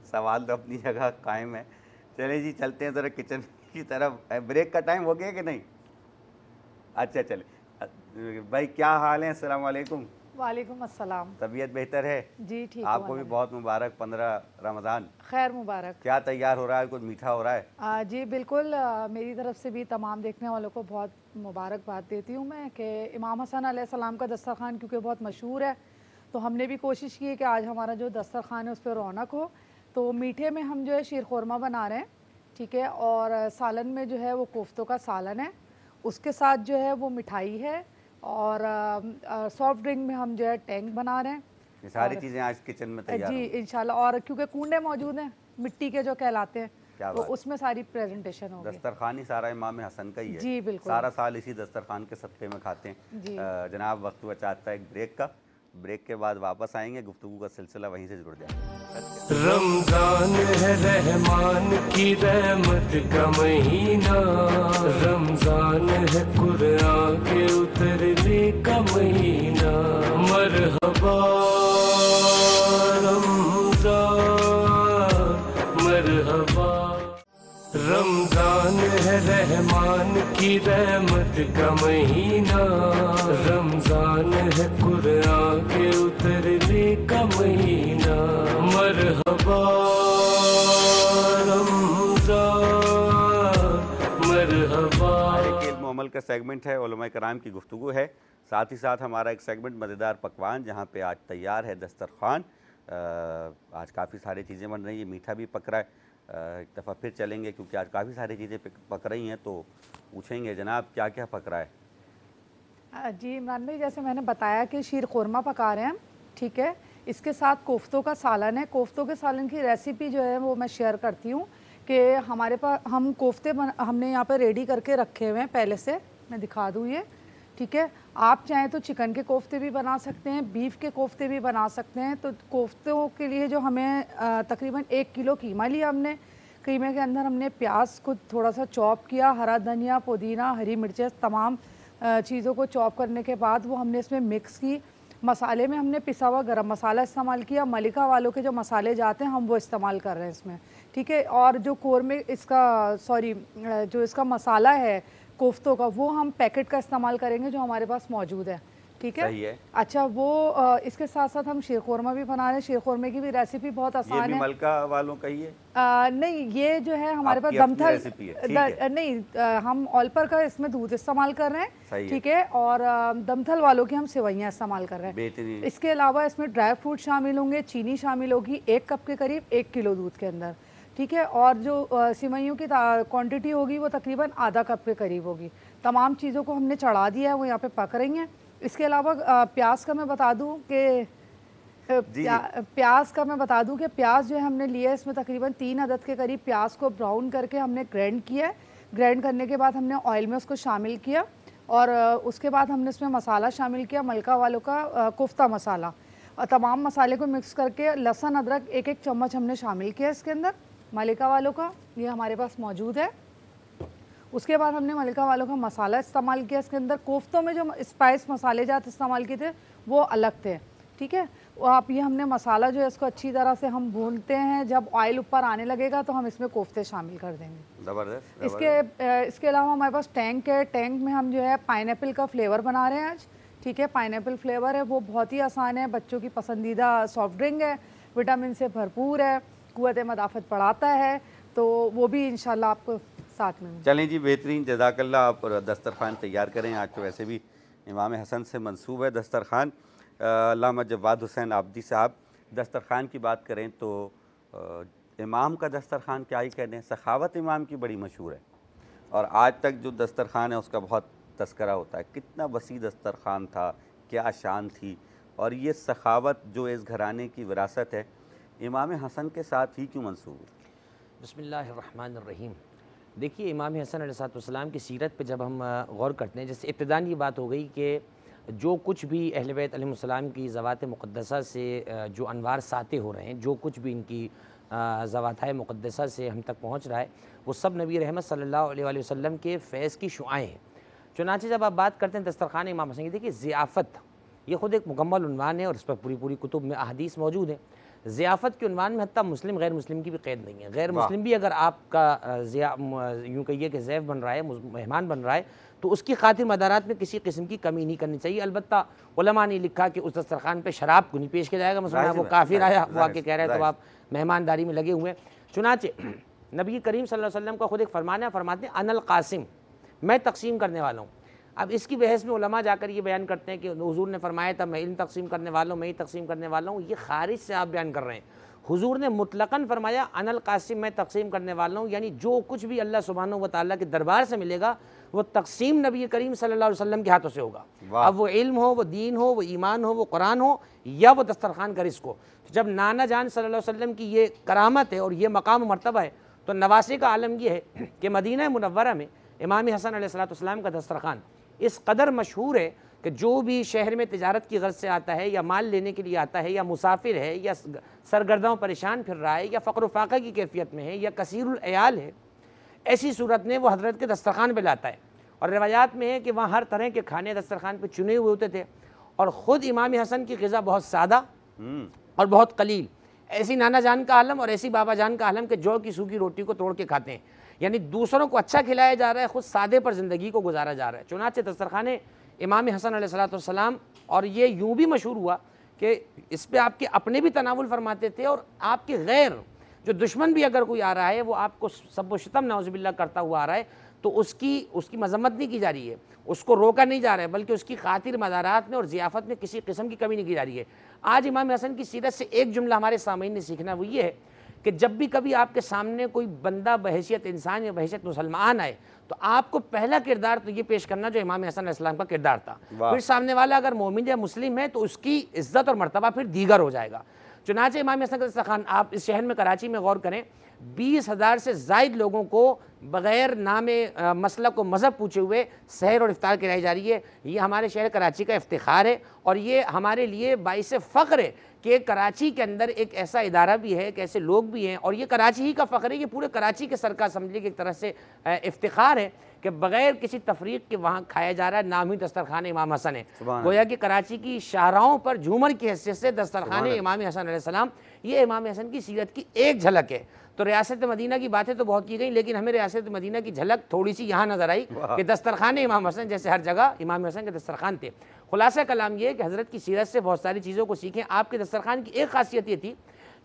सवाल तो अपनी जगह कायम है। चले जी चलते हैं ज़रा किचन की तरफ। ब्रेक का टाइम हो गया कि नहीं? अच्छा चले भाई, क्या हाल है? अस्सलाम वालेकुम। वालेकुम अस्सलाम। तबीयत बेहतर है जी ठीक। आपको भी बहुत मुबारक 15 रमज़ान। खैर मुबारक। क्या तैयार हो रहा है? कुछ मीठा हो रहा है? जी बिल्कुल, मेरी तरफ से भी तमाम देखने वालों को बहुत मुबारकबाद देती हूँ मैं कि इमाम हसन अलैहिस्सलाम का दस्तरखान क्योंकि बहुत मशहूर है, तो हमने भी कोशिश की है कि आज हमारा जो दस्तरखान है उस पर रौनक हो। तो मीठे में हम जो है शीर खुरमा बना रहे हैं, ठीक है, और सालन में जो है वो कोफ्तों का सालन है, उसके साथ जो है वो मिठाई है, और सॉफ्ट ड्रिंक में हम जो है टैंक बना रहे हैं। ये सारी चीज़ें आज किचन में तैयार जी इंशाल्लाह। और क्योंकि कूंडे मौजूद हैं मिट्टी के जो कहलाते हैं, तो उसमें सारी प्रेजेंटेशन होगी। दस्तरखान ही सारा इमाम हसन का ही है। जी बिल्कुल, सारा साल इसी दस्तरखान के सदक़े में खाते हैं। जनाब वक्त हुआ चाहता है एक ब्रेक का, ब्रेक के बाद वापस आएंगे, गुफ्तगू का सिलसिला वहीं से जुड़ जाएगा। रमजान है रहमान की रहमत का महीना, रमजान है कुरान के उतरने का महीना। मरहबा रमजान मरहबा, रमजान है रहमान की रहमत का महीना, रमजान है कुरान के उतरने का महीना। मरहबा रमजान मरहबा। इल्म अमल का सेगमेंट है, उलमा कराम की गुफ्तगू है, साथ ही साथ हमारा एक सेगमेंट मज़ेदार पकवान, जहाँ पे आज तैयार है दस्तरखान। आज काफ़ी सारी चीज़ें बन रही है, मीठा भी पक रहा है। एक दफ़ा फिर चलेंगे क्योंकि आज काफ़ी सारी चीज़ें पक रही हैं, तो पूछेंगे जनाब क्या क्या पक रहा है। जी इमरान भाई, जैसे मैंने बताया कि शीर खुरमा पका रहे हैं, ठीक है, इसके साथ कोफ्तों का सालन है। कोफ्तों के सालन की रेसिपी जो है वो मैं शेयर करती हूँ कि हमारे पास हम कोफ्ते हमने यहाँ पर रेडी करके रखे हुए हैं पहले से, मैं दिखा दूँ ये, ठीक है। आप चाहें तो चिकन के कोफ्ते भी बना सकते हैं, बीफ के कोफ्ते भी बना सकते हैं। तो कोफ्तों के लिए जो हमें तकरीबन 1 किलो कीमा लिया हमने। कीमे के अंदर हमने प्याज को थोड़ा सा चॉप किया, हरा धनिया, पुदीना, हरी मिर्चें, तमाम चीज़ों को चॉप करने के बाद वो हमने इसमें मिक्स की। मसाले में हमने पिसा हुआ गरम मसाला इस्तेमाल किया, मलिका वालों के जो मसाले जाते हैं हम वो इस्तेमाल कर रहे हैं इसमें, ठीक है। और जो कोरमे जो इसका मसाला है कोफ्तों का, वो हम पैकेट का इस्तेमाल करेंगे जो हमारे पास मौजूद है, ठीक है। सही है। अच्छा, वो इसके साथ साथ हम शीर खुरमा भी बना रहे हैं। शीर खुरमे की भी रेसिपी बहुत आसान है। ये भी मलका वालों का ही है? नहीं, ये जो है हमारे पास दमथल नहीं, हम ऑलपर का इसमें दूध इस्तेमाल कर रहे हैं, ठीक है, और दमथल वालों की हम सेवइयाँ इस्तेमाल कर रहे हैं। इसके अलावा इसमें ड्राई फ्रूट शामिल होंगे, चीनी शामिल होगी 1 कप के करीब 1 किलो दूध के अंदर, ठीक है। और जो सेवइयों की क्वांटिटी होगी वो तकरीबन आधा कप के करीब होगी। तमाम चीज़ों को हमने चढ़ा दिया है, वो यहाँ पे पक रही हैं। इसके अलावा प्याज का मैं बता दूं कि प्याज जो है हमने लिया है, इसमें तकरीबन 3 अदद के करीब प्याज को ब्राउन करके हमने ग्राइंड किया है। ग्राइंड करने के बाद हमने ऑयल में उसको शामिल किया, और उसके बाद हमने इसमें मसाला शामिल किया, मलका वालों का कोफ्ता मसाला, और तमाम मसाले को मिक्स करके लहसुन अदरक 1-1 चम्मच हमने शामिल किया इसके अंदर, मलिका वालों का, ये हमारे पास मौजूद है। उसके बाद हमने मलिका वालों का मसाला इस्तेमाल किया इसके अंदर। कोफ्तों में जो स्पाइस मसाले जात इस्तेमाल किए थे वो अलग थे, ठीक है। वो आप ये हमने मसाला जो है इसको अच्छी तरह से हम भूनते हैं, जब ऑयल ऊपर आने लगेगा तो हम इसमें कोफ्ते शामिल कर देंगे। ज़बरदस्त। इसके अलावा हमारे पास टैंक है। टैंक में हम जो है पाइनएप्पल का फ्लेवर बना रहे हैं आज, ठीक है। पाइनएप्पल फ्लेवर है, वो बहुत ही आसान है, बच्चों की पसंदीदा सॉफ्ट ड्रिंक है, विटामिन से भरपूर है, क़ुव्वत मदाफ़त बढ़ाता है, तो वो भी इंशाल्लाह आपको साथ में। चलें जी, बेहतरीन, जज़ाकल्लाह। आप दस्तरखान तैयार करें, आज तो वैसे भी इमाम हसन से मंसूब है दस्तरखान। अल्लामा जवाद हुसैन आबदी साहब, दस्तरखान की बात करें तो इमाम का दस्तरखान क्या ही कहते हैं, सखावत इमाम की बड़ी मशहूर है, और आज तक जो दस्तरखान है उसका बहुत तस्करा होता है। कितना वसी दस्तरखान था, क्या शान थी, और ये सखावत जो इस घराने की विरासत है इमाम हसन के साथ ही क्यों मंसूब है? बिस्मिल्लाहिर्रहमानिर्रहीम। देखिए, इमाम हसन अलैहिस्सलाम की सीरत पे जब हम गौर करते हैं, जैसे इब्तिदान ये बात हो गई कि जो कुछ भी अहले बैत अलैहिस्सलाम की ज़वात मुक़द्दसा से जो अनवार साते हो रहे हैं, जो कुछ भी इनकी ज़वात मुक़द्दसा से हम तक पहुँच रहा है, वो सब नबी रहमत सल्लल्लाहु अलैहि वसल्लम के फ़ैज़ की शुआएँ हैं। चुनांचे जब आप बात करते हैं दस्तरख़ान इमाम हसन की, देखिए ज़ियाफ़त ये ख़ुद एक मुकम्मल उन्वान है और इस पर पूरी कुतुब में अहादीस मौजूद हैं। ज़ियाफ़त के उन्वान में हत्ता मुस्लिम गैर मुस्लिम की भी क़ैद नहीं है। गैर मुस्लिम भी अगर आपका यूँ कहिए कि ज़ैफ़ बन रहा है, मेहमान बन रहा है, तो उसकी खातिर मदारात में किसी किस्म की कमी नहीं करनी चाहिए। अलबत्ता उलमा ने लिखा कि उस दस्तरखान पे शराब को नहीं पेश किया जाएगा। मसलन वो काफिर आया, वो आके कह रहा है तो आप मेहमानदारी में लगे हुए हैं। चुनाचे नबी करीम सल्लल्लाहु अलैहि वसल्लम का खुद एक फरमान है, फरमाते हैं अनल कासिम, मैं तकसीम करने वाला हूँ। अब इसकी बहस में उलमा जाकर ये बयान करते हैं कि हुजूर ने फरमाया था मैं इल्म तकसीम करने वाला हूँ, मैं ही तकसीम करने वाला हूँ। ये खारिज से आप बयान कर रहे हैं। हुजूर ने मुतलकन फरमाया अनल कासिम, मैं तकसीम करने वाला हूँ, यानी जो कुछ भी अल्लाह सुब्हानहू व तआला के दरबार से मिलेगा वो तकसीम नबी करीम सल्लल्लाहु अलैहि वसल्लम के हाथों से होगा। अब वो इल्म हो, वो दीन हो, वो ईमान हो, वो कुरान हो, या वो दस्तरखान का रिज़्क़ हो। तो जब नाना जान सल्लल्लाहु अलैहि वसल्लम की ये करामत है और ये मकाम मर्तबा है, तो नवासी का आलम ये है कि मदीना मुनव्वरा में इमाम हसन अलैहिस्सलाम का दस्तरखान इस कदर मशहूर है कि जो भी शहर में तिजारत की गर्ज से आता है, या माल लेने के लिए आता है, या मुसाफिर है, या सरगर्दाओं परेशान फिर रहा है, या फ़क्र फाका की कैफियत में है, या कसीरुल अयाल है, ऐसी सूरत में वो हज़रत के दस्तरखान पे लाता है। और रिवायात में है कि वहाँ हर तरह के खाने दस्तरखान पे चुने हुए होते थे, और ख़ुद इमाम हसन की ग़िज़ा बहुत सादा और बहुत कलील। ऐसी नाना जान का आलम और ऐसी बाबा जान का आलम के जौ की सूखी रोटी को तोड़ के खाते हैं, यानी दूसरों को अच्छा खिलाया जा रहा है, ख़ुद सादे पर ज़िंदगी को गुजारा जा रहा है। चुनाचे दस्तरखान इमाम हसन अलैहिस्सलाम, और ये यूँ भी मशहूर हुआ कि इस पर आपके अपने भी तनावुल फरमाते थे, और आपके गैर जो दुश्मन भी अगर कोई आ रहा है, वो आपको सब व शितम नाउज़ुबिल्लाह करता हुआ आ रहा है, तो उसकी मजम्मत नहीं की जा रही है, उसको रोका नहीं जा रहा है, बल्कि उसकी खातिर मदारात में और ज़ियाफ़त में किसी किस्म की कमी नहीं की जा रही है। आज इमाम हसन की सीरत से एक जुमला हमारे सामईन ने सीखना, वो ये है कि जब भी कभी आपके सामने कोई बंदा बहैसियत इंसान या बहैसियत मुसलमान आए, तो आपको पहला किरदार तो ये पेश करना जो इमाम हसन अलैहिस्सलाम का किरदार था। फिर सामने वाला अगर मोमिन या मुस्लिम है तो उसकी इज्जत और मर्तबा फिर दीगर हो जाएगा। चुनाचे इमाम हसन का दस्तरखान, आप इस शहर में कराची में गौर करें, 20,000 से ज़ायद लोगों को बग़ैर नामे मसलक व मज़हब पूछे हुए सहर और इफ्तार कराई जा रही है। ये हमारे शहर कराची का इफ्तिखार है, और ये हमारे लिए बाइस फ़ख्र है कि कराची के अंदर एक ऐसा इदारा भी है, एक ऐसे लोग भी हैं, और ये कराची ही का फ़ख्र है, ये पूरे कराची के सरकार समझिए कि एक तरह से इफ्तिखार है कि बग़ैर किसी तफरीक के वहाँ खाया जा रहा है। नाम ही दस्तरखान इमाम हसन है। गोया कि कराची की शाहराहों पर झूमर की हैसियत से दस्तरखान इमाम हसन अलैहिस्सलाम, ये इमाम हसन की सीरत की एक झलक है। तो रियासत मदीना की बातें तो बहुत की गई, लेकिन हमें रियासत मदीना की झलक थोड़ी सी यहाँ नज़र आई कि दस्तरखान इमाम हसन, जैसे हर जगह इमाम हसन के दस्तरखान थे। खुलासा कलाम ये कि हज़रत की सीरत से बहुत सारी चीज़ों को सीखें। आपके दस्तरखान की एक खासियत ये थी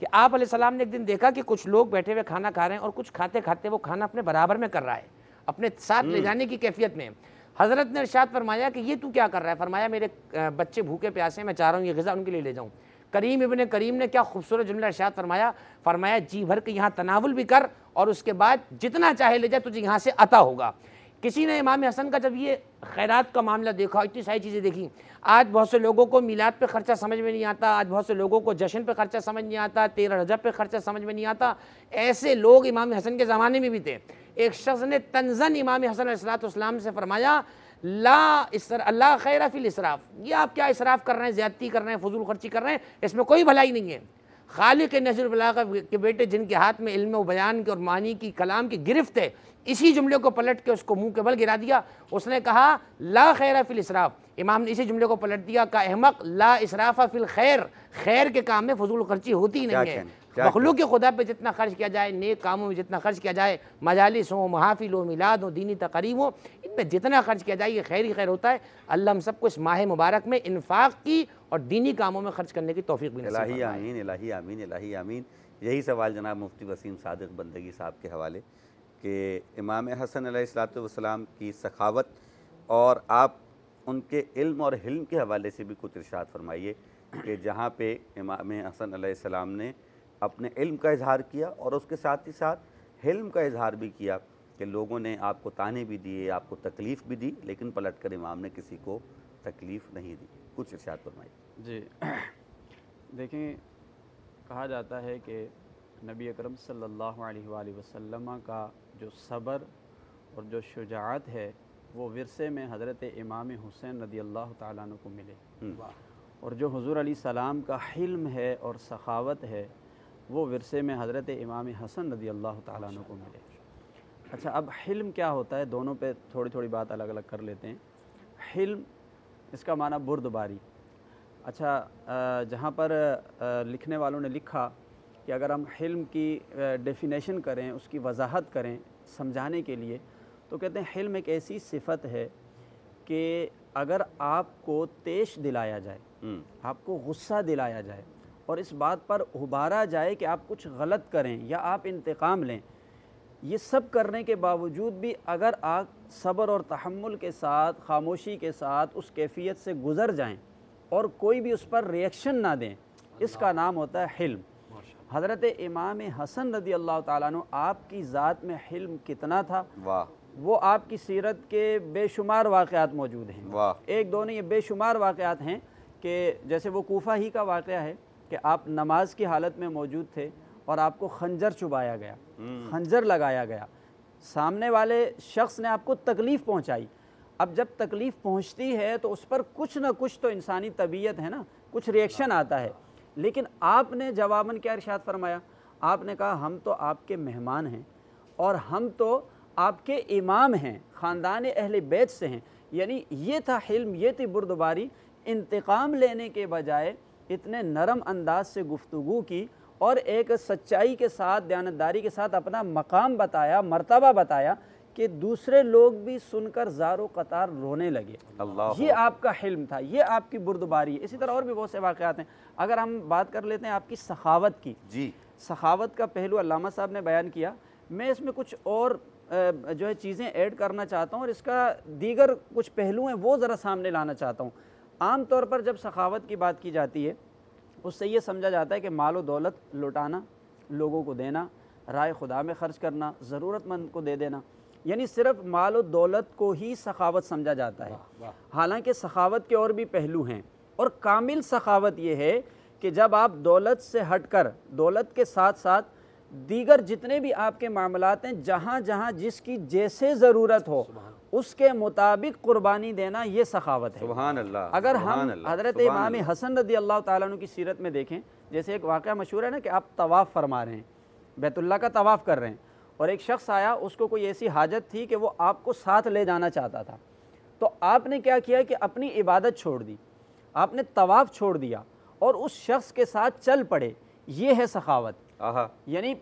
कि आप अलैहिस्सलाम ने एक दिन देखा कि कुछ लोग बैठे हुए खाना खा रहे हैं, और कुछ खाते खाते वो खाना अपने बराबर में कर रहा है, अपने साथ ले जाने की कैफियत में। हज़रत ने इरशाद फरमाया कि ये तू क्या कर रहा है? फरमाया मेरे बच्चे भूखे प्यासे, मैं चाह रहा हूँ ये ग़िज़ा उनके लिए ले जाऊँ। करीम इब्ने करीम ने क्या खूबसूरत जुमला इरशाद फरमाया, फरमाया जी भर के यहाँ तनावुल भी कर, और उसके बाद जितना चाहे ले जा, तुझे यहाँ से अता होगा। किसी ने इमाम हसन का जब ये खैरात का मामला देखा, इतनी सारी चीज़ें देखी। आज बहुत से लोगों को मिलाद पे ख़र्चा समझ में नहीं आता, आज बहुत से लोगों को जश्न पे ख़र्चा समझ नहीं आता, 13 रजब पे ख़र्चा समझ में नहीं आता। ऐसे लोग इमाम हसन के ज़माने में भी थे। एक शख्स ने तंज़न इमाम हसन अलैहिस्सलाम से फरमाया, अल्लाह खैर फिल इसराफ, ये आप क्या इसराफ कर रहे हैं, ज़्यादती कर रहे हैं, फजूल खर्ची कर रहे हैं, इसमें कोई भलाई नहीं है। खालिक नज़रुल बलागा के बेटे जिनके हाथ में इल्म व बयान के और मानी की कलाम की गिरफ्त है, इसी जुमले को पलट के उसको मुंह के बल गिरा दिया। उसने कहा ला खैर फिल इसराफ, इमाम ने इसी जुमले को पलट दिया, का अहमक ला इसराफा फिल खैर, खैर के काम में फजूल खर्ची होती नहीं है। मखलूक के खुदा पे जितना खर्च किया जाए, नेक कामों में जितना खर्च किया जाए, मजालिस हो, महाफिल हो, मिलाद हो, दीनी तकरीब हो, इनमें जितना खर्च किया जाए ये खैर ही खैर होता है। अल्लाह हम सबको इस माह मुबारक में इन्फाक की और दीनी कामों में खर्च करने की तौफीक भी नसीब फरमाए। इलाही आमीन, इलाही आमीन, इलाही आमीन। यही सवाल जनाब मुफ्ती वसीम सादिक बंदगी साहब के हवाले कि इमाम हसन अलैहिस्सलाम की सखावत और आप उनके इल्म और हिल्म के हवाले से भी कुछ इरशाद फरमाइए कि जहाँ पे इमाम हसन अलैहिस्सलाम ने अपने इल्म का इजहार किया और उसके साथ ही साथ हिल्म का इजहार भी किया कि लोगों ने आपको ताने भी दिए, आपको तकलीफ़ भी दी, लेकिन पलट कर इमाम ने किसी को तकलीफ़ नहीं दी। कुछ इरशाद फरमाइए। जी देखें, कहा जाता है कि नबी अकरम सल्लल्लाहु अलैहि वसल्लम का जो सब्र और जो शुजाअत है वो विरसे में हज़रत इमाम हुसैन रदी अल्लाह ताला अन्हु को मिले, और जो हुज़ूर अलैहिस्सलाम का हिल्म है और सखावत है वो विरसे में हज़रत इमाम हसन रदी अल्लाह ताला अन्हु को मिले। अच्छा, अब हिल्म क्या होता है, दोनों पे थोड़ी थोड़ी बात अलग अलग कर लेते हैं। हिल्म इसका माना बुर्दबारी। अच्छा, जहाँ पर लिखने वालों ने लिखा कि अगर हम हिल्म की डेफिनेशन करें, उसकी वजाहत करें समझाने के लिए, तो कहते हैं हिल्म एक ऐसी सिफत है कि अगर आपको तेश दिलाया जाए, आपको गुस्सा दिलाया जाए और इस बात पर उबारा जाए कि आप कुछ गलत करें या आप इंतकाम लें, ये सब करने के बावजूद भी अगर आप सब्र और तहम्मुल के साथ, खामोशी के साथ उस कैफियत से गुज़र जाएं और कोई भी उस पर रिएक्शन ना दें, इसका नाम होता है हिल्म। हज़रत इमाम हसन रदी अल्लाह ताला अन्हु आपकी ज़ात में हिल्म कितना था, वाह, वो आपकी सीरत के बेशुमार वाक़यात मौजूद हैं। वाह। एक दो नहीं, ये बेशुमार वाक़यात हैं कि जैसे वो कूफ़ा ही का वाक़या है कि आप नमाज की हालत में मौजूद थे और आपको खंजर चुबाया गया, खंजर लगाया गया, सामने वाले शख्स ने आपको तकलीफ़ पहुंचाई। अब जब तकलीफ़ पहुंचती है तो उस पर कुछ ना कुछ तो इंसानी तबीयत है ना, कुछ रिएक्शन आता है, लेकिन आपने जवाबन क्या इरशाद फरमाया, आपने कहा हम तो आपके मेहमान हैं और हम तो आपके इमाम हैं, ख़ानदान अहले बैत से हैं। यानी ये था हिल्म, ये थी बुर्दबारी। इंतकाम लेने के बजाय इतने नरम अंदाज से गुफ्तगू की और एक सच्चाई के साथ, दयानतदारी के साथ अपना मकाम बताया, मर्तबा बताया कि दूसरे लोग भी सुनकर ज़ारो कतार रोने लगे। ये आपका हिल्म था, ये आपकी बुर्दबारी है। इसी तरह और भी बहुत से वाक़यात हैं। अगर हम बात कर लेते हैं आपकी सखावत की, जी, सखावत का पहलू अल्लामा साहब ने बयान किया। मैं इसमें कुछ और जो है चीज़ें ऐड करना चाहता हूँ और इसका दीगर कुछ पहलू हैं वो ज़रा सामने लाना चाहता हूँ। आम तौर पर जब सखावत की बात की जाती है उससे ये समझा जाता है कि मालो दौलत लुटाना, लोगों को देना, राय खुदा में ख़र्च करना, ज़रूरतमंद को दे देना, यानी सिर्फ मालो दौलत को ही सखावत समझा जाता है। हालांकि सखावत के और भी पहलू हैं और कामिल सखावत ये है कि जब आप दौलत से हटकर, दौलत के साथ साथ दीगर जितने भी आपके मामलात हैं, जहाँ जहाँ जिसकी जैसे ज़रूरत हो उसके मुताबिक कुर्बानी देना, ये सखावत है। सुभान अल्लाह। अगर हम हज़रत इमाम हसन रदी अल्लाह ताला अन्हु की सीरत में देखें, जैसे एक वाक़या मशहूर है ना कि आप तवाफ़ फरमा रहे हैं, बैतुल्लाह का तवाफ़ कर रहे हैं और एक शख्स आया, उसको कोई ऐसी हाजत थी कि वो आपको साथ ले जाना चाहता था, तो आपने क्या किया कि अपनी इबादत छोड़ दी, आपने तवाफ़ छोड़ दिया और उस शख्स के साथ चल पड़े। ये है सखावत। यानी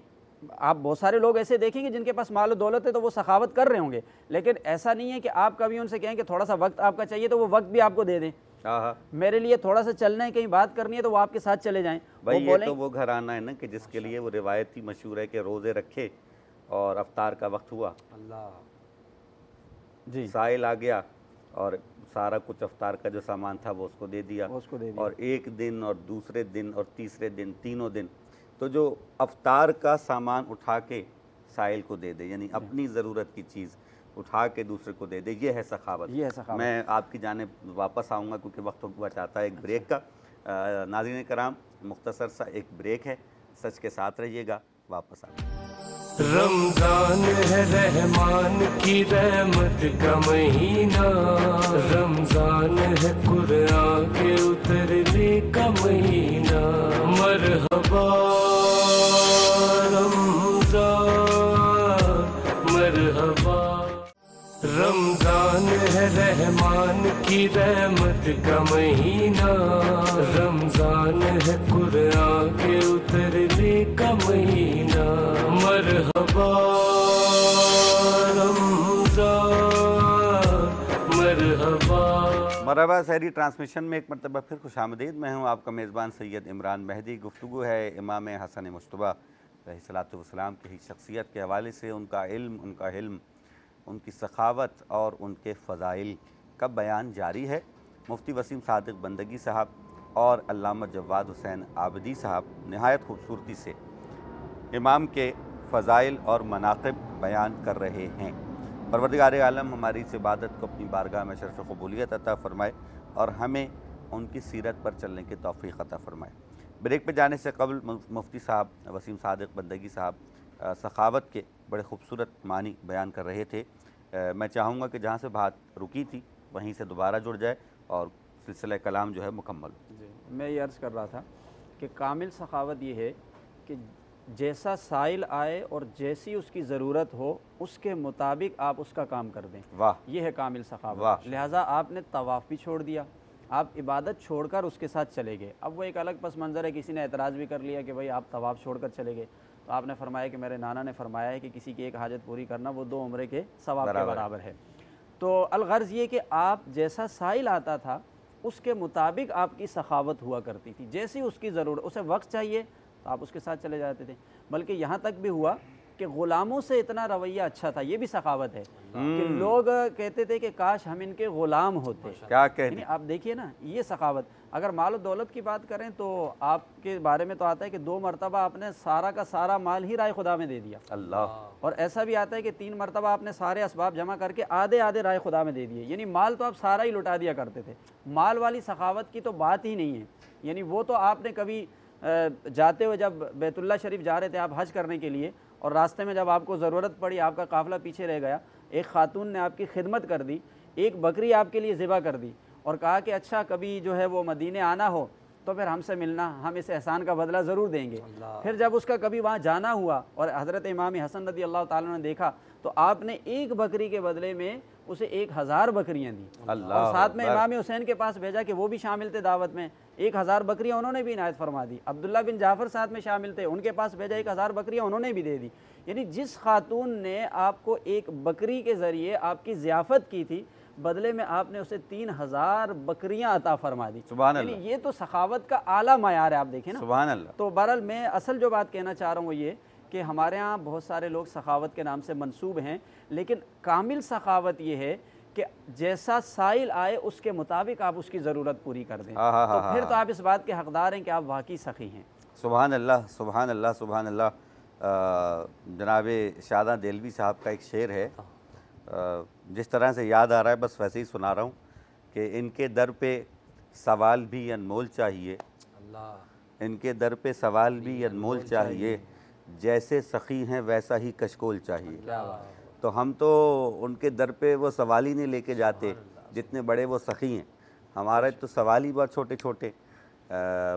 आप बहुत सारे लोग ऐसे देखेंगे जिनके पास माल दौलत है तो वो सखावत कर रहे होंगे, लेकिन ऐसा नहीं है कि आप कभी उनसे कहें कि थोड़ा सा वक्त आपका चाहिए तो वो वक्त भी आपको दे दें। मेरे लिए थोड़ा सा चलना है, कहीं बात करनी है तो वो आपके साथ चले जाएं। भाई ये तो वो घराना है ना कि जिसके लिए वो रिवायत ही मशहूर है कि रोज़े रखे और अफ्तार का वक्त हुआ, अल्लाह जी, साइल आ गया और सारा कुछ अफ्तार का जो सामान था वो उसको दे दिया, और एक दिन और दूसरे दिन और तीसरे दिन, तीनों दिन तो जो अफ्तार का सामान उठा के साइल को दे दे, यानी अपनी ज़रूरत की चीज़ उठा के दूसरे को दे दे, ये है सखावत। ये है सखावत। मैं आपकी जानिब वापस आऊँगा क्योंकि वक्त हुआ चाहता है एक ब्रेक का। नाज़रीन कराम, मुख्तसर सा एक ब्रेक है, सच के साथ रहिएगा, वापस आ। रमजान है रहमान की रहमत का महीना, रमजान है कुरान के उतरने का महीना। मरहबा रमजान, मरहबा। रमजान है रहमान की रहमत का महीना, रमजान है कुरान के उतरने का महीना। मरहबा रमजान, मरहबा। मरहबा सहरी ट्रांसमिशन में एक मरतबा फिर खुशामदीद। मैं हूँ आपका मेज़बान सैयद इमरान मेहदी। गुफ्तगू है इमाम हसन मुज्तबा अलैहिस्सलाम की शख्सियत के हवाले से, उनका इल्म, उनका हिल्म, उनकी सखावत और उनके फ़ज़ाइल का बयान जारी है। मुफ्ती वसीम सादिक बंदगी साहब और अल्लामा जवाद हुसैन आबदी साहब नहायत खूबसूरती से इमाम के फ़ज़ाइल और मनाक़िब बयान कर रहे हैं। परवरदिगार आलम हमारी इस इबादत को अपनी बारगाह में शर्फ़ क़बूलियत अता फ़रमाए और हमें उनकी सीरत पर चलने की तौफ़ीक़ अता फ़रमाए। ब्रेक पे जाने से कबल मुफ्ती साहब वसीम सादिक बंदगी साहब सखावत के बड़े खूबसूरत मानी बयान कर रहे थे। मैं चाहूँगा कि जहाँ से बात रुकी थी वहीं से दोबारा जुड़ जाए और सिलसिला कलाम जो है मुकम्मल। जी, मैं ये अर्ज़ कर रहा था कि कामिल सखावत ये है कि जैसा साइल आए और जैसी उसकी ज़रूरत हो उसके मुताबिक आप उसका काम कर दें। वाह, ये है कामिल सखावत। वाह। लिहाजा आपने तवाफ़ भी छोड़ दिया, आप इबादत छोड़कर उसके साथ चले गए। अब वो एक अलग पस मंज़र है, किसी ने एतराज़ भी कर लिया कि भाई आप तवाफ़ छोड़कर चले गए, तो आपने फरमाया कि मेरे नाना ने फरमाया है कि किसी की एक हाजत पूरी करना वो 2 उम्रे के सवाब के बराबर है। तो अलगर्ज़ ये कि आप जैसा साइल आता था उसके मुताबिक आपकी सखावत हुआ करती थी। जैसी उसकी ज़रूरत, उसे वक्त चाहिए तो आप उसके साथ चले जाते थे। बल्कि यहाँ तक भी हुआ कि ग़ुलामों से इतना रवैया अच्छा था, ये भी सखावत है कि लोग कहते थे कि काश हम इनके ग़ुलाम होते। क्या कहने। आप देखिए ना, ये सखावत। अगर माल और दौलत की बात करें तो आपके बारे में तो आता है कि 2 मरतबा आपने सारा का सारा माल ही राय खुदा में दे दिया, अल्लाह। और ऐसा भी आता है कि 3 मरतबा आपने सारे असबाब जमा करके आधे आधे राय खुदा में दे दिए। यानी माल तो आप सारा ही लुटा दिया करते थे। माल वाली सखावत की तो बात ही नहीं है। यानी वो तो आपने कभी जाते हुए जब बैतुल्ला शरीफ जा रहे थे आप हज करने के लिए, और रास्ते में जब आपको ज़रूरत पड़ी, आपका काफ़िला पीछे रह गया, एक खातून ने आपकी खिदमत कर दी, एक बकरी आपके लिए ज़िबा कर दी और कहा कि अच्छा कभी जो है वो मदीने आना हो तो फिर हमसे मिलना, हम इस एहसान का बदला ज़रूर देंगे। फिर जब उसका कभी वहाँ जाना हुआ और हज़रत इमाम हसन रज़ी अल्लाह ताला ने देखा तो आपने एक बकरी के बदले में उसे 1000 बकरियाँ दी, और साथ में इमाम हुसैन के पास भेजा कि वो भी शामिल थे दावत में, 1000 बकरियाँ उन्होंने भी इनायत फरमा दी। अब्दुल्ला बिन जाफ़र साथ में शामिल थे, उनके पास भेजा 1000 बकरियाँ उन्होंने भी दे दी। यानी जिस खातून ने आपको एक बकरी के ज़रिए आपकी ज़ियाफ़त की थी, बदले में आपने उसे 3000 बकरियां अता फरमा दी। सुभान यानी अल्लाह। ये तो सखावत का आला मायार है, आप देखें ना। सुभान अल्लाह। तो बहरहाल मैं असल जो बात कहना चाह रहा हूँ वो ये कि हमारे यहाँ बहुत सारे लोग सखावत के नाम से मंसूब हैं, लेकिन कामिल सखावत ये है कि जैसा साइल आए उसके मुताबिक आप उसकी ज़रूरत पूरी कर दें। तो फिर तो आप इस बात के हकदार हैं कि आप वाकई सखी हैं। सुभान अल्लाह, सुभान अल्लाह, सुभान अल्लाह। जनाब शादा देलवी साहब का एक शेर है, जिस तरह से याद आ रहा है बस वैसे ही सुना रहा हूँ कि इनके दर पे सवाल भी अनमोल चाहिए, अल्लाह। इनके दर पे सवाल भी अनमोल चाहिए, जैसे सखी हैं वैसा ही कशकोल चाहिए। तो हम तो उनके दर पे वो सवाल ही नहीं लेके जाते जितने बड़े वो सखी हैं। हमारे तो सवाल ही बहुत छोटे छोटे।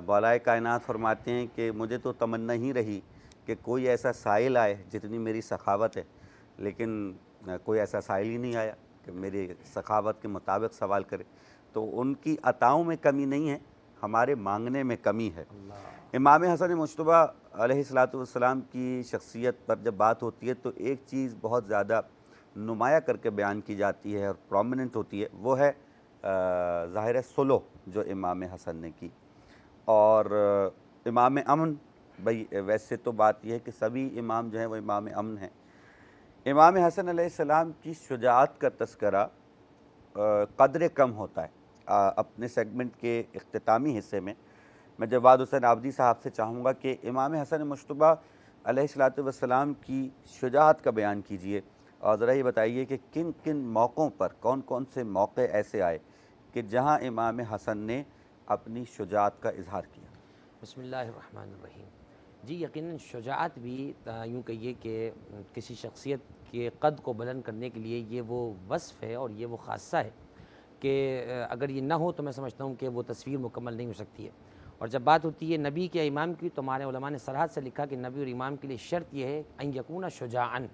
मौलाए कायनात फरमाते हैं कि मुझे तो तमन्ना ही रही कि कोई ऐसा साइल आए जितनी मेरी सखावत है, लेकिन कोई ऐसा साइल ही नहीं आया कि मेरी सखावत के मुताबिक सवाल करे। तो उनकी अताओं में कमी नहीं है, हमारे मांगने में कमी है। इमाम हसन मुज्तबा अलैहिस्सलातु वस्सलाम की शख्सियत पर जब बात होती है तो एक चीज़ बहुत ज़्यादा नुमाया करके बयान की जाती है और प्रोमिनेंट होती है, वो है ज़ाहिर सुलह जो इमाम हसन ने की। और इमाम अमन, भाई वैसे तो बात यह है कि सभी इमाम जो हैं वो इमाम अमन हैं। इमाम हसन अलैहिस्सलाम की शुजाअत का तस्करा कदर कम होता है। अपने सेगमेंट के इख्तितामी हिस्से में मैं जवाद हुसैन आबदी साहब से चाहूँगा कि इमाम हसन मुज्तबा अलैहिस्सलातु वस्सलाम की शुजाअत का बयान कीजिए और ज़रा ये बताइए कि किन किन मौक़ों पर, कौन कौन से मौक़े ऐसे आए कि जहाँ इमाम हसन ने अपनी शुजाअत का इजहार किया। बिस्मिल्लाहिर्रहमानिर्रहीम। जी, यकीनन शुजाअत भी यूँ कहिए कि किसी शख्सियत के क़द को बुलंद करने के लिए ये वो वस्फ़ है और ये वो ख़ासा है कि अगर ये ना हो तो मैं समझता हूँ कि वो तस्वीर मुकम्मल नहीं हो सकती है। और जब बात होती है नबी के इमाम की तो हमारे उलमा ने सराहत से लिखा कि नबी और इमाम के लिए शर्त यह है अन यकूना शुजाअन,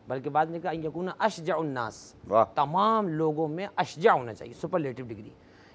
बल्कि बाद में कहा अन यकूना अशजाउन नास, तमाम लोगों में अशजा होना चाहिए, सुपरलेटिव डिग्री।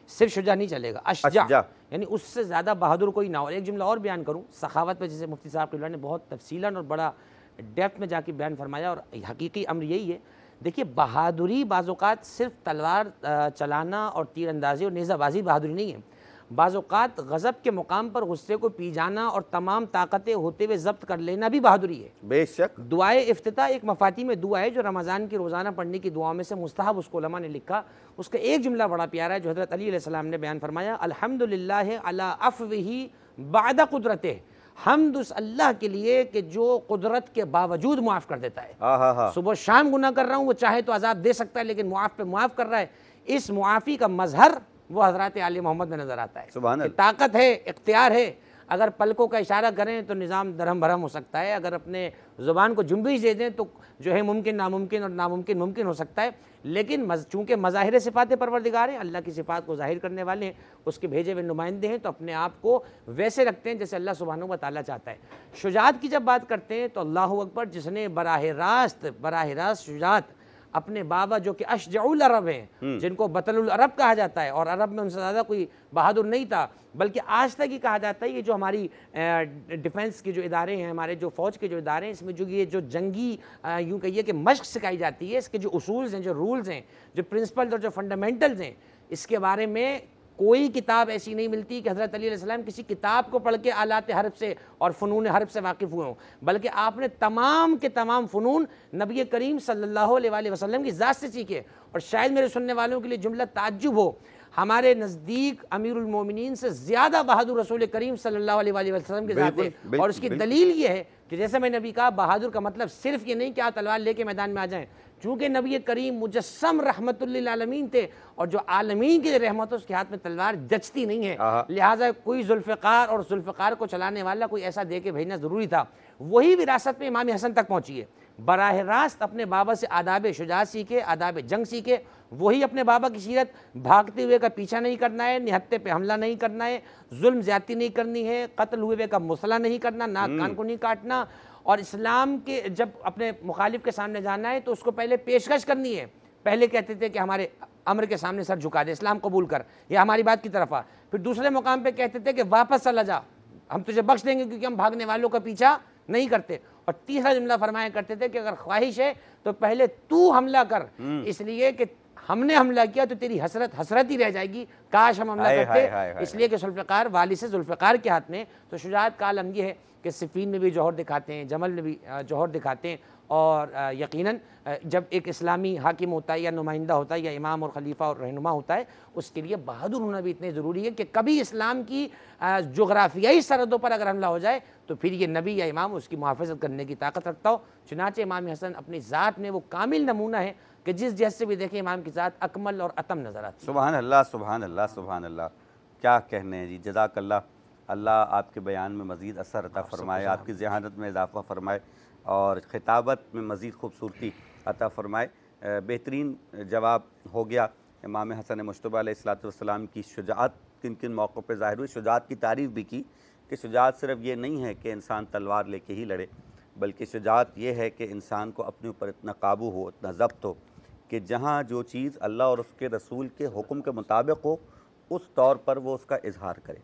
सिर्फ शुजा नहीं चलेगा, अशजा यानी उससे ज़्यादा बहादुर कोई ना हो। एक जुमला और बयान करूँ सखावत पर, जैसे मुफ्ती साहब के ने बहुत तफसीलन और बड़ा डेप्थ में जाके बयान फरमाया, और हकीकी अम्र यही है। देखिए, बहादुरी बाज़ौक़ात सिर्फ तलवार चलाना और तीर अंदाज़ी और नेज़ाबाजी बहादुरी नहीं है। बाज़ौक़ात गज़ब के मुकाम पर गुस्से को पी जाना और तमाम ताकतें होते हुए ज़ब्त कर लेना भी बहादुरी है। बेशक। दुआए इफ्तिताह एक मफाती में दुआ है जो रमज़ान की रोज़ाना पढ़ने की दुआओं में से मुस्तहब, उसको उलमा ने लिखा। उसका एक जुमला बड़ा प्यारा है जो हज़रत अली अलैहिस्सलाम ने बयान फरमाया, अल्हम्दुलिल्लाह अला अफ़विही बाद कुदरते, हमद उस अल्लाह के लिए कि जो कुदरत के बावजूद मुआफ़ कर देता है। सुबह शाम गुनाह कर रहा हूँ, वो चाहे तो आज़ाब दे सकता है, लेकिन मुआफ़ पे मुआफ़ कर रहा है। इस मुआफ़ी का मज़हर वो हज़रत आले मोहम्मद में नज़र आता है कि ताकत है, इख्तियार है। अगर पलकों का इशारा करें तो निज़ाम दरहम भरम हो सकता है, अगर अपने ज़ुबान को जुम्बिश दे दें तो जो है मुमकिन नामुमकिन और नामुमकिन मुमकिन हो सकता है। लेकिन चूँकि मज़ाहिर सिफ़ात परवरदिगार हैं, अल्लाह की सिफ़ात को ज़ाहिर करने वाले हैं, उसके भेजे हुए नुमाइंदे हैं, तो अपने आप को वैसे रखते हैं जैसे अल्लाह सुब्हानहू व तआला चाहता है। शुजाअत की जब बात करते हैं तो अल्लाहु अकबर, जिसने बराह रास्त शुजाअत अपने बाबा जो कि अशजउल अरब हैं, जिनको बतलुल अरब कहा जाता है, और अरब में उनसे ज़्यादा कोई बहादुर नहीं था, बल्कि आज तक ही कहा जाता है ये जो हमारी डिफेंस के जो इदारे हैं, हमारे जो फ़ौज के जो इदारे हैं, इसमें जो ये जो जंगी यूँ कहिए कि मश्क सिखाई जाती है, इसके जो उसूल्स हैं, जो रूल्स हैं, जो प्रिंसिपल्स और जो फंडामेंटल्स हैं, इसके बारे में कोई किताब ऐसी नहीं मिलती कि हज़रत अली अलैहिस्सलाम किसी किताब को पढ़ के आलात हर्ब से और फ़नून हर्ब से वाकिफ़ हुए हों, बल्कि आपने तमाम के तमाम फ़नून नबी करीम सल्लल्लाहु अलैहि वसल्लम की ज़ात से सीखे। और शायद मेरे सुनने वालों के लिए जुमला ताज्जुब हो, हमारे नज़दीक अमीरुल मोमिनीन से ज़्यादा बहादुर रसूल करीम सल्लल्लाहु अलैहि वसल्लम के साथ है। और उसकी दलील ये है कि जैसे मैंने अभी कहा, बहादुर का मतलब सिर्फ ये नहीं कि आप तलवार लेके मैदान में आ जाएं, चूँकि नबी करीम मुजस्सम रहमतुल लिल आलमीन थे, और जो आलमीन की रहमत है उसके हाथ में तलवार जचती नहीं है, लिहाजा कोई जुल्फ़िकार और जुल्फ़िकार को चलाने वाला कोई ऐसा दे के भेजना ज़रूरी था। वही विरासत में इमाम हसन तक पहुँची है, बराह रास्त अपने बाबा से आदाब शुजाअत सीखे, आदाब जंग सीखे, वही अपने बाबा की सीरत, भागते हुए का पीछा नहीं करना है, निहत्ते पे हमला नहीं करना है, जुल्म ज्यादती नहीं करनी है, कत्ल हुए का मुसला नहीं करना, नाक कान को नहीं काटना, और इस्लाम के जब अपने मुखालिफ के सामने जाना है तो उसको पहले पेशकश करनी है। पहले कहते थे कि हमारे अमर के सामने सर झुका दे, इस्लाम कबूल कर, या हमारी बात की तरफ आ। फिर दूसरे मुकाम पे कहते थे कि वापस चला जा, हम तुझे बख्श देंगे क्योंकि हम भागने वालों का पीछा नहीं करते। और तीसरा जुमला फरमाया करते थे कि अगर ख्वाहिश है तो पहले तू हमला कर, इसलिए कि हमने हमला किया तो तेरी हसरत ही रह जाएगी, काश हम हमला करते। इसलिए कि जुल्फ़िकार वाली से जुल्फ़िकार के हाथ में। तो शुजाअत का आलम ये है कि सिफ़ीन में भी जौहर दिखाते हैं, जमल में भी जौहर दिखाते हैं, और यकीनन जब एक इस्लामी हाकिम होता है या नुमाइंदा होता है या इमाम और खलीफा और रहनुमा होता है, उसके लिए बहादुर होना भी इतने ज़रूरी है कि कभी इस्लाम की जोग्राफियाई सरहदों पर अगर हमला हो जाए तो फिर ये नबी या इमाम उसकी मुहाफ़ज़त करने की ताकत रखता हो। चुनांचे इमाम हसन अपनी ज़ात में वो कामिल नमूना है कि जिस जैसे से भी देखें इमाम की ज़ात अकमल और अतम नज़र आती है। सुभान अल्लाह, सुभान अल्लाह, सुभान अल्लाह, क्या कहने हैं जी। जज़ाकल्लाह, अल्लाह आपके बयान में मज़ीद असर अता फ़रमाए, आपकी ज़हानत में इजाफ़ा फ़रमाए और ख़िताबत में मज़ीद खूबसूरती अता फ़रमाए। बेहतरीन जवाब हो गया। इमाम हसन मुज्तबा अलैहिस्सलाम की शुजाअत किन किन मौक़ों पर ज़ाहिर हुई, शुजाअत की तारीफ़ भी की कि शुजाअत सिर्फ ये नहीं है कि इंसान तलवार लेके ही लड़े, बल्कि शुजाअत ये है कि इंसान को अपने ऊपर इतना काबू हो, इतना ज़ब्त हो कि जहाँ जो चीज़ अल्लाह और उसके रसूल के हुक्म के मुताबिक हो, उस तौर पर वो उसका इजहार करे।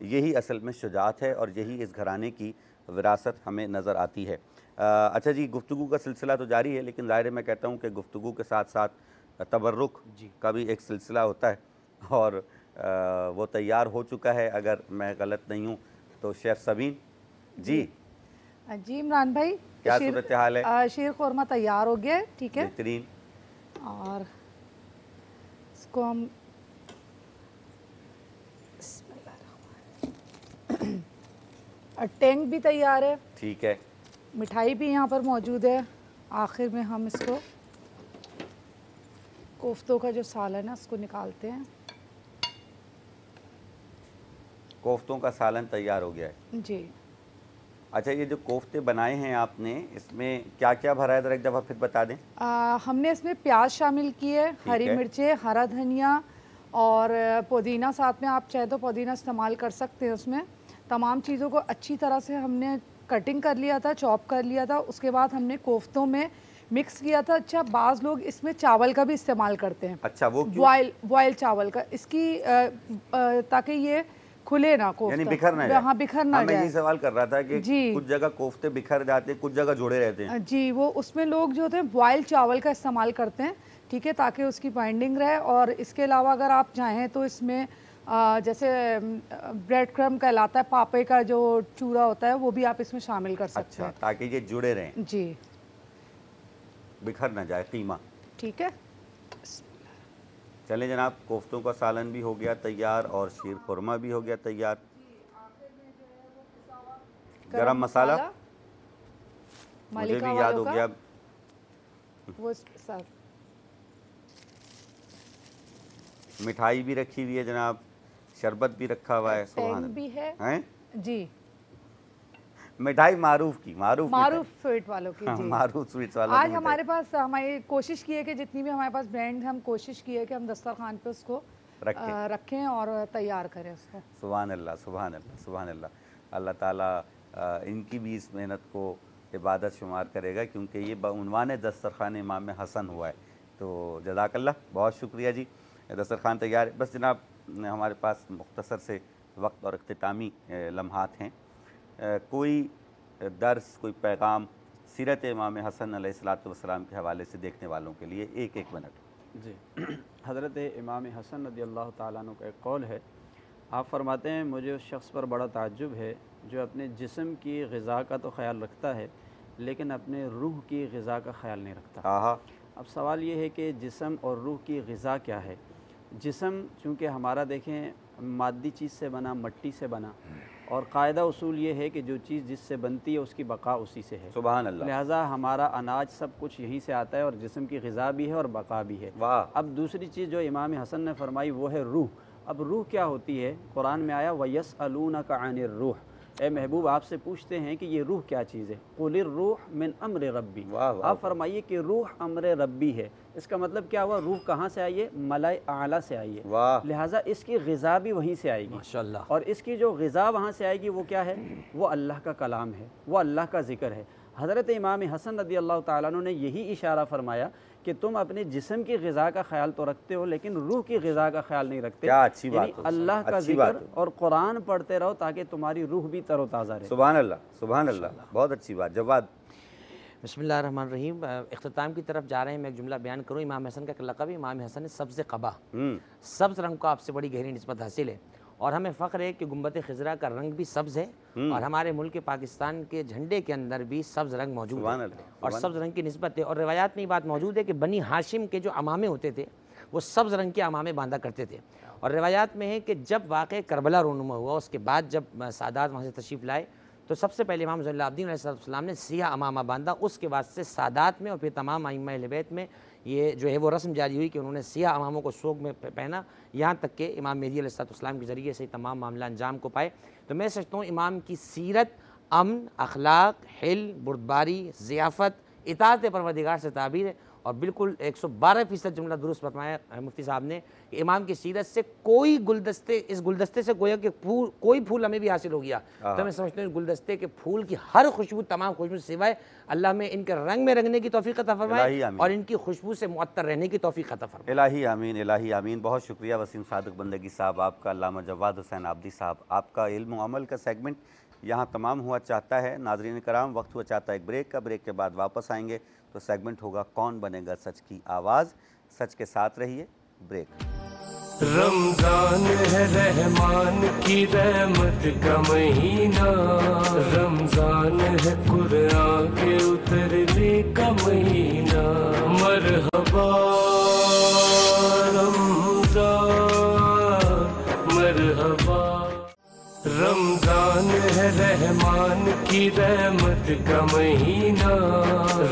यही असल में शुजाअत है और यही इस घराने की विरासत हमें नज़र आती है। अच्छा जी, गुफ्तगू का सिलसिला तो जारी है, लेकिन ज़ाहिर मैं कहता हूँ कि गुफ्तगू के साथ साथ तबर्रुक का भी एक सिलसिला होता है, और वो तैयार हो चुका है अगर मैं गलत नहीं हूँ तो शेफ़ सबीन जी। जी इमरान भाई, क्या सूरत हाल है? शीर खुरमा तैयार हो गया, ठीक है, बेहतरीन। और इसको हम टेंग भी तैयार है, ठीक है, मिठाई भी यहाँ पर मौजूद है। आखिर में हम इसको कोफ्तों का जो सालन है उसको निकालते हैं। कोफ्तों का सालन तैयार हो गया है जी। अच्छा, ये जो कोफ्ते बनाए हैं आपने, इसमें क्या क्या भरा है, ज़रा एक दफ़ा फिर बता दें। हमने इसमें प्याज शामिल किए, हरी मिर्चें, हरा धनिया और पुदीना, साथ में आप चाहे तो पुदीना इस्तेमाल कर सकते हैं। उसमें तमाम चीज़ों को अच्छी तरह से हमने कटिंग कर लिया था, चॉप कर लिया था। उसके बाद हमने कोफ्तों में मिक्स किया था। अच्छा, बाज़ लोग इसमें चावल का भी इस्तेमाल करते हैं। अच्छा, वो क्यों? बॉयल चावल का, इसकी ताकि ये खुले ना कोफ्ता, यानी बिखर ना जाए। हाँ, बिखर ना जाए। मैं यही सवाल कर रहा था कि कुछ जगह कोफ्ते बिखर जाते हैं, कुछ जगह जुड़े रहते हैं। जी, वो उसमें लोग जो होते हैं बॉयल चावल का इस्तेमाल करते हैं, ठीक है, ताकि उसकी बाइंडिंग रहे। और इसके अलावा अगर आप चाहें तो इसमें जैसे ब्रेड क्रम्ब कहलाता है, पापे का जो चूरा होता है, वो भी आप इसमें शामिल कर सकते हैं। ताकि ये जुड़े रहें जी, बिखर ना जाए कीमा, ठीक है। चलें जनाब, कोफ्तों का सालन भी हो गया तैयार और शीर खुरमा भी हो गया तैयार। गरम मसाला मुझे भी याद हो गया, वो सब। मिठाई भी रखी हुई है जनाब, शरबत भी रखा हुआ है, सुभान भी है, हैं? जी, मिठाई मारूफ की, मारूफ स्वीट वालों की जी। मारूफ स्वीट्स वालों आज की हमारे पास हमारी कोशिश की है कि जितनी भी हमारे पास ब्रांड हम कोशिश की है कि हम दस्तरखान पे उसको रखें और तैयार करें उसको। सुभान अल्लाह, सुभान अल्लाह, सुभान अल्लाह। अल्लाह ताला इनकी भी इस मेहनत को इबादत शुमार करेगा, क्योंकि ये उन्वान दस्तरखान इमाम हसन हुआ है। तो जज़ाकल्लाह, बहुत शुक्रिया जी। दस्तरखान तैयार है। बस जनाब, हमारे पास मुख्तसर से वक्त और इख्तितामी लम्हात हैं। कोई दर्स, कोई पैगाम सीरत इमाम हसन अलैहिस्सलातु वस्सलाम के हवाले से देखने वालों के लिए एक एक मिनट। जी, हज़रत इमाम हसन रज़ियल्लाहु ताला अन्हु का एक कौल है। आप फरमाते हैं, मुझे उस शख्स पर बड़ा ताज्जुब है जो अपने जिस्म की ग़िज़ा का तो ख्याल रखता है लेकिन अपने रूह की ग़िज़ा का ख्याल नहीं रखता। अब सवाल ये है कि जिस्म और रूह की ग़िज़ा क्या है। जिस्म चूँकि हमारा देखें मादी चीज़ से बना, मट्टी से बना, और कायदा उसूल ये है कि जो चीज़ जिससे बनती है उसकी बका उसी से है। सुभान अल्लाह। लिहाजा हमारा अनाज सब कुछ यहीं से आता है और जिस्म की ग़िज़ा भी है और बका भी है। अब दूसरी चीज़ जो इमाम हसन ने फरमाई वो है रूह। अब रूह क्या होती है? कुरान में आया वयस्अलूनका अनिर रूह, ए महबूब आपसे पूछते हैं कि ये रूह क्या चीज़ है। कुलिर रूह मिन अम्र रब्बी, आप फरमाइए कि रूह अम्र रब्बी है। इसका मतलब क्या हुआ? रूह कहाँ से आई है? मलाए आला से आई है। लिहाजा इसकी ग़िज़ा भी वहीं से आएगी माशाअल्लाह। और इसकी जो ग़िज़ा वहाँ से आएगी वो क्या है? वो अल्लाह का कलाम है, वो अल्लाह का ज़िक्र है। हज़रत इमाम हसन रज़ियल्लाहु ताला अन्हु ने यही इशारा फरमाया कि तुम अपने जिस्म की ग़िज़ा का ख्याल तो रखते हो लेकिन रूह की ग़िज़ा का ख्याल नहीं रखते। क्या अच्छी बात है। अल्लाह का ज़िक्र और कुरान पढ़ते रहो ताकि तुम्हारी रूह भी तरोताज़ा रहे। सुभान अल्लाह, सुभान अल्लाह, बहुत अच्छी बात। जवाद। बिस्मिल्लाहिर्रहमानिर्रहीम। इख्तिताम की तरफ जा रहे हैं। मैं एक जुमला बयान करूँ। इमाम हसन का लक़ब है इमाम हसन सब्ज़ क़बा, सब्ज़ रंग को आपसे बड़ी गहरी निस्बत हासिल है और हमें फ़ख्र है कि गुंबद खिज़रा का रंग भी सब्ज़ है और हमारे मुल्क पाकिस्तान के झंडे के अंदर भी सब्ज़ रंग मौजूद है और सब्ज़ रंग की निस्बत है। और रिवायात में ये बात मौजूद है कि बनी हाशिम के जो अमामे होते थे वो सब्ज़ रंग के अमामे बांधा करते थे। और रिवायात में है कि जब वाक़े करबला रूनुमा हुआ उसके बाद जब सादात वहाँ से तशरीफ़ लाए तो सबसे पहले इमाम ज़ैनुल-आबिदीन अलैहिस्सलाम ने सियाह अमामा बांधा। उसके बाद से सादात में और फिर तमाम अइम्मा अहले बैत में ये जो है वो रस्म जारी हुई कि उन्होंने सियाह अमामों को सोग में पहना, यहाँ तक कि इमाम मेहदी अलैहिस्सलाम के ज़रिए से तमाम मामला अंजाम को पाए। तो मैं समझता हूँ इमाम की सीरत, अमन, अखलाक, हिल, बुर्दबारी, ज़ियाफ़त, इताअत परवरदिगार से ताबीर है और बिल्कुल 112% जुमला दुरुस्त फरमाया मुफ्ती साहब ने कि इमाम की सीरत से कोई गुलदस्ते, इस गुलदस्ते से गोया कि कोई फूल हमें भी हासिल हो गया तो मैं समझता हूँ गुलदस्ते के फूल की हर खुशबू, तमाम खुशबू सिवाय अल्लाह में इनके रंग में रंगने की तौफीक अता फरमाए और इनकी खुशबू से मुअत्तर रहने की तौफीक अता फरमाए। इलाही आमीन, इलाही आमीन। बहुत शुक्रिया वसीम सादिक बंदगी साहब आपका, अल्लामा जवाद हुसैन आबदी साहब आपका। इल्म अमल का सेगमेंट यहाँ तमाम हुआ चाहता है। नाज़रीन कराम, वक्त हुआ चाहता है एक ब्रेक का। ब्रेक के बाद वापस आएंगे तो सेगमेंट होगा कौन बनेगा सच की आवाज़। सच के साथ रहिए। ब्रेक। रमजान है रहमान की रहमत का महीना, रमजान है कुरान के उतरने का महीना। मरहबा रमजान, मरहबा। रमजान है रहमान की रहमत का महीना,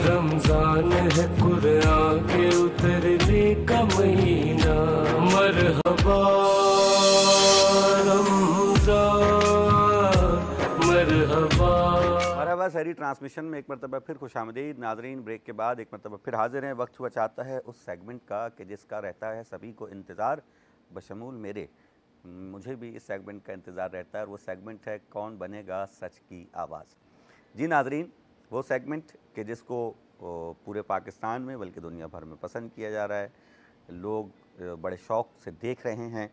रमजान है कुरान के उतरने का महीना। मरहबा रमजान, मरहबा। मरहबा सहरी ट्रांसमिशन में एक मरतबा फिर खुशामदीद। नाजरीन, ब्रेक के बाद एक मरतबा फिर हाजिर हैं। वक्त हुआ चाहता है उस सेगमेंट का कि जिसका रहता है सभी को इंतज़ार, बशमूल मेरे। मुझे भी इस सेगमेंट का इंतज़ार रहता है और वो सेगमेंट है कौन बनेगा सच की आवाज़। जी नाजरीन, वो सेगमेंट कि जिसको पूरे पाकिस्तान में बल्कि दुनिया भर में पसंद किया जा रहा है, लोग बड़े शौक़ से देख रहे हैं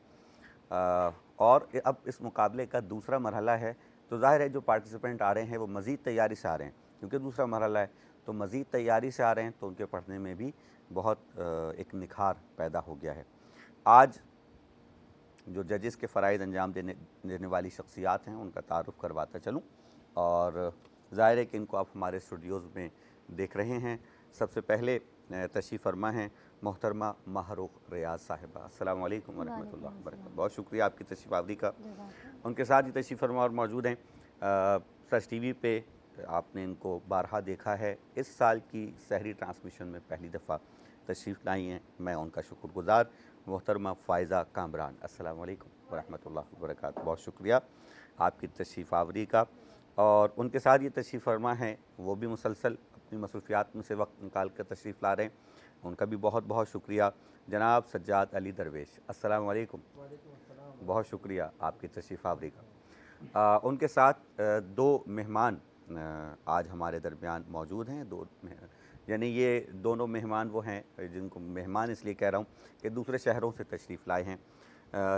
और अब इस मुकाबले का दूसरा मरहला है तो ज़ाहिर है जो पार्टिसिपेंट आ रहे हैं वो मज़ीद तैयारी से आ रहे हैं, क्योंकि दूसरा मरहला है तो मज़ीद तैयारी से आ रहे हैं तो उनके पढ़ने में भी बहुत एक निखार पैदा हो गया है। आज जो जजेस के फ़राइज़ अंजाम देने वाली शख्सियात हैं उनका तारुफ़ करवाता चलूँ और ज़ाहिर है कि इनको आप हमारे स्टूडियोज़ में देख रहे हैं। सबसे पहले तशरीफ़ फरमा हैं मोहतरमा महरूख रियाज साहिबा। अस्सलाम वालेकुम व रहमतुल्लाहि व बरकातहू। बहुत शुक्रिया आपकी तशरीफ़ आवरी का। उनके साथ ही तशरीफ़ फरमा और मौजूद हैं सच टीवी पे आपने इनको बारहा देखा है, इस साल की सहरी ट्रांसमिशन में पहली दफ़ा तशरीफ़ लाई हैं, मैं उनका शुक्रगुज़ार। मोहतरमा फ़ायज़ा कामरान, अस्सलाम वालेकुम व रहमतुल्लाहि व बरकातहू। बहुत शुक्रिया। आपकी तशरीफ़ आवरी का। और उनके साथ ये तशरीफ़ फरमा हैं, वो भी मुसलसल अपनी मसरूफ़ियात में से वक्त निकाल कर तशरीफ़ ला रहे हैं, उनका भी बहुत बहुत शुक्रिया। जनाब सज्जाद अली दरवेश, अस्सलाम वालेकुम। बहुत शुक्रिया आपकी तशरीफ़ आवरी का। उनके साथ दो मेहमान आज हमारे दरमियान मौजूद हैं। यानी ये दोनों मेहमान वो हैं जिनको मेहमान इसलिए कह रहा हूँ कि दूसरे शहरों से तशरीफ़ लाए हैं।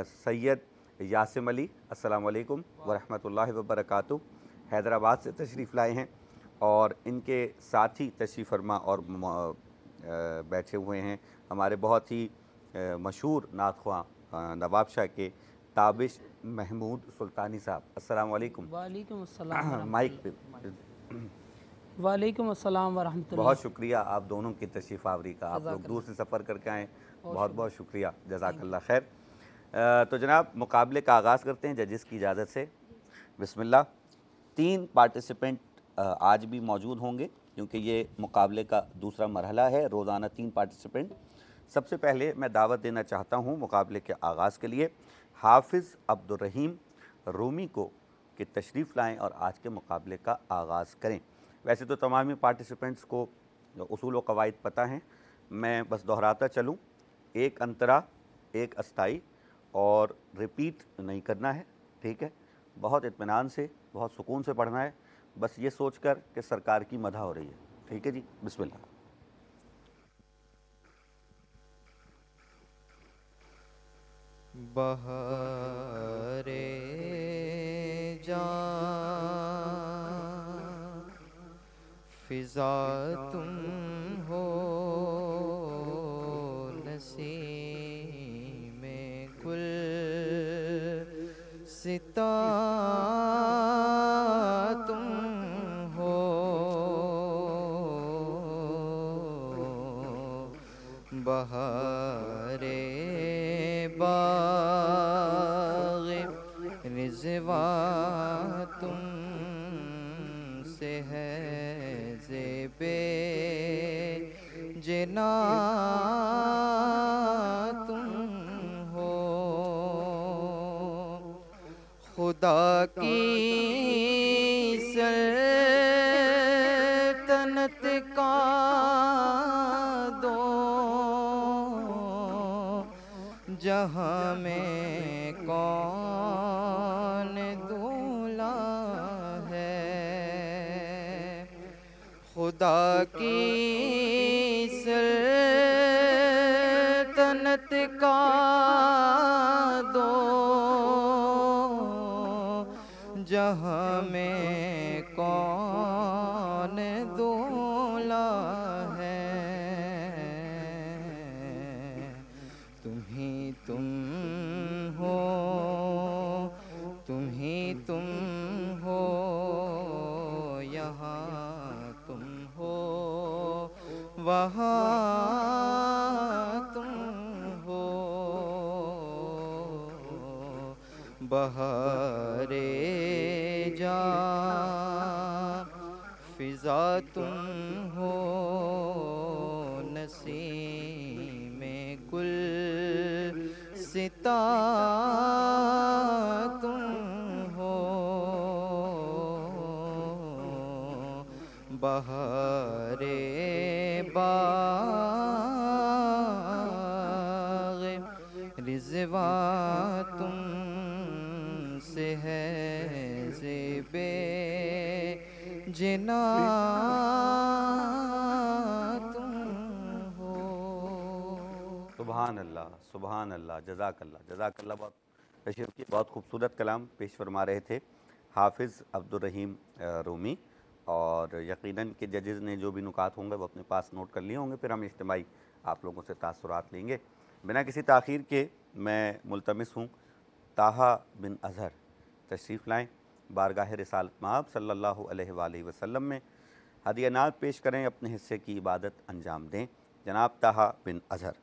सैयद यासिम अली, अस्सलाम वालेकुम वरहमतुल्लाहि वबरकातुहू, हैदराबाद से तशरीफ़ लाए हैं। और इनके साथी तशरीफ़ फरमा और बैठे हुए हैं हमारे बहुत ही मशहूर नाख़्वां नवाब शाह के ताबिश महमूद सुल्तानी साहब, अस्सलाम वालेकुम। वालेकुम अस्सलाम माइक पे। वालेकुम अस्सलाम वरहमतुल्लाह। बहुत शुक्रिया आप दोनों की तशरीफ़ आवरी का। आप लोग दूर से सफ़र करके आएँ, बहुत बहुत शुक्रिया, जज़ाकल्लाह खैर। तो जनाब मुकाबले का आगाज़ करते हैं जजिस की इजाज़त से। बिस्मिल्लाह। 3 पार्टिसिपेंट आज भी मौजूद होंगे क्योंकि ये मुकाबले का दूसरा मरहला है, रोज़ाना 3 पार्टिसिपेंट। सबसे पहले मैं दावत देना चाहता हूँ मुकाबले के आगाज़ के लिए हाफिज़ अब्दुर्रहीम रूमी को कि तशरीफ़ लाएँ और आज के मुकाबले का आगाज़ करें। वैसे तो तमाम ही पार्टिसिपेंट्स को उसूल व कवायद पता हैं, मैं बस दोहराता चलूँ। 1 अंतरा, 1 अस्थाई और रिपीट नहीं करना है, ठीक है। बहुत इत्मीनान से, बहुत सुकून से पढ़ना है, बस ये सोच कर कि सरकार की मदह हो रही है, ठीक है जी। बिस्मिल्लाह। बहारे जान फिजा तुम हो, नसीम में गुल सिता तुम हो, बहारे बाग़ रिज़वा तुम से है, ज़ेबे जिना तुम हो, खुदा की सल्तनत का दो जहाँ में कौन दूल्हा है, खुदा की सल्तनत का दो जहाँ में कौन दूल्हा है, तुम ही तुम हो, तुम ही तुम हो, यहाँ तुम हो, वहाँ तुम हो, बहारे जा फिजा तुम हो, नसीम में गुल सिता तुम हो, बहारे बाग़ रिज़वा तुम से है, ज़ेबे जिना तुम हो। सुभान अल्लाह, सुभान अल्लाह, जज़ाकल्लाह, जज़ाकल्लाह। बहुत तशरीफ़ की, बहुत खूबसूरत कलाम पेश फरमा रहे थे हाफिज़ अब्दुर्रहीम रूमी। और यकीनन कि जजेज़ ने जो भी नुकात होंगे वो अपने पास नोट कर लिए होंगे, फिर हम इज्तिमाई आप लोगों से तासुरात लेंगे। बिना किसी ताख़ीर के मैं मुल्तमिस हूँ ताहा बिन अज़हर तशरीफ़ लाएँ, बारगाह रिसालत माब सल्लल्लाहु अलैहि वसल्लम में हदिया नाज़ पेश करें, अपने हिस्से की इबादत अंजाम दें। जनाब ताहा बिन अज़हर।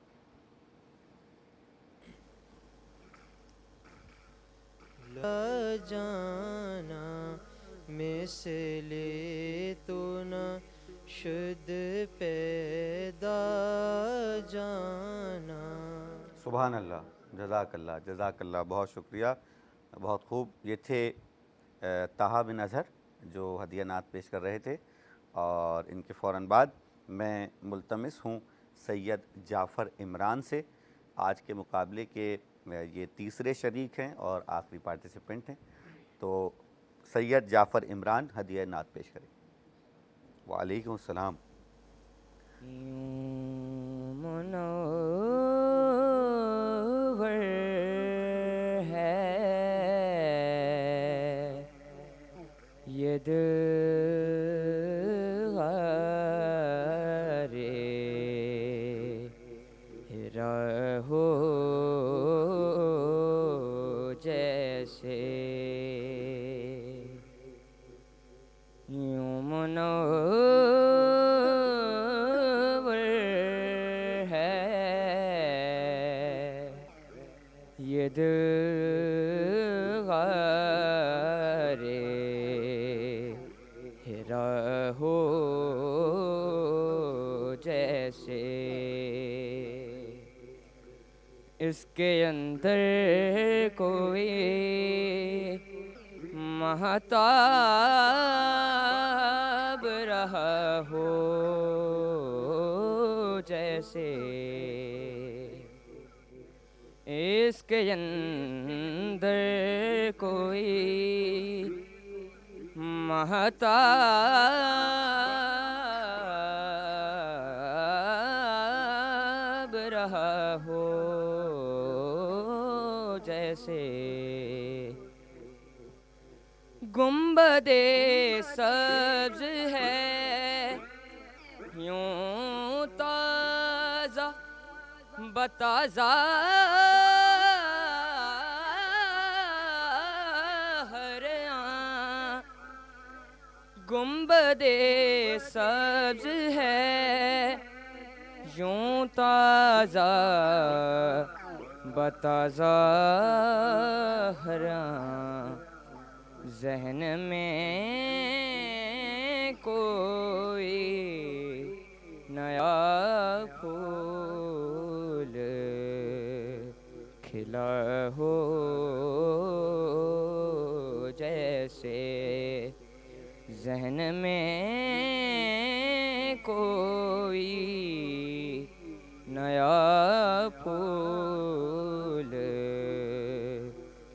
जाना मिसले तो न शुद्ध पैदा जाना। सुभान अल्लाह, जज़ाकल्लाह, जज़ाकल्लाह, बहुत शुक्रिया, बहुत खूब। ये थे ताहा बिन अज़हर जो हदिया नात पेश कर रहे थे, और इनके फ़ौरन बाद मैं मुल्तमिस हूँ सैयद जाफ़र इमरान से। आज के मुकाबले के ये तीसरे शरीक हैं और आखिरी पार्टिसिपेंट हैं, तो सैयद जाफ़र इमरान हदिया नात पेश करें। वालेकुम सलाम। मुनव्वर है ये दिल ग़ारे हिरा हो जैसे, यूं मुनव्वर है ये दिल ग़ारे हिरा हो जैसे, इसके अंदर कोई महताब रहा हो जैसे, इसके अंदर कोई महताब रहा हो जैसे, गुंबदे सब्ज़ है यूं ताज़ा बताज़ा हर आं, गुंबदे सब्ज़ है यूं ताज़ा बताज़ा हर आं, ज़हन में कोई नया फूल खिला हो जैसे, ज़हन में कोई नया फूल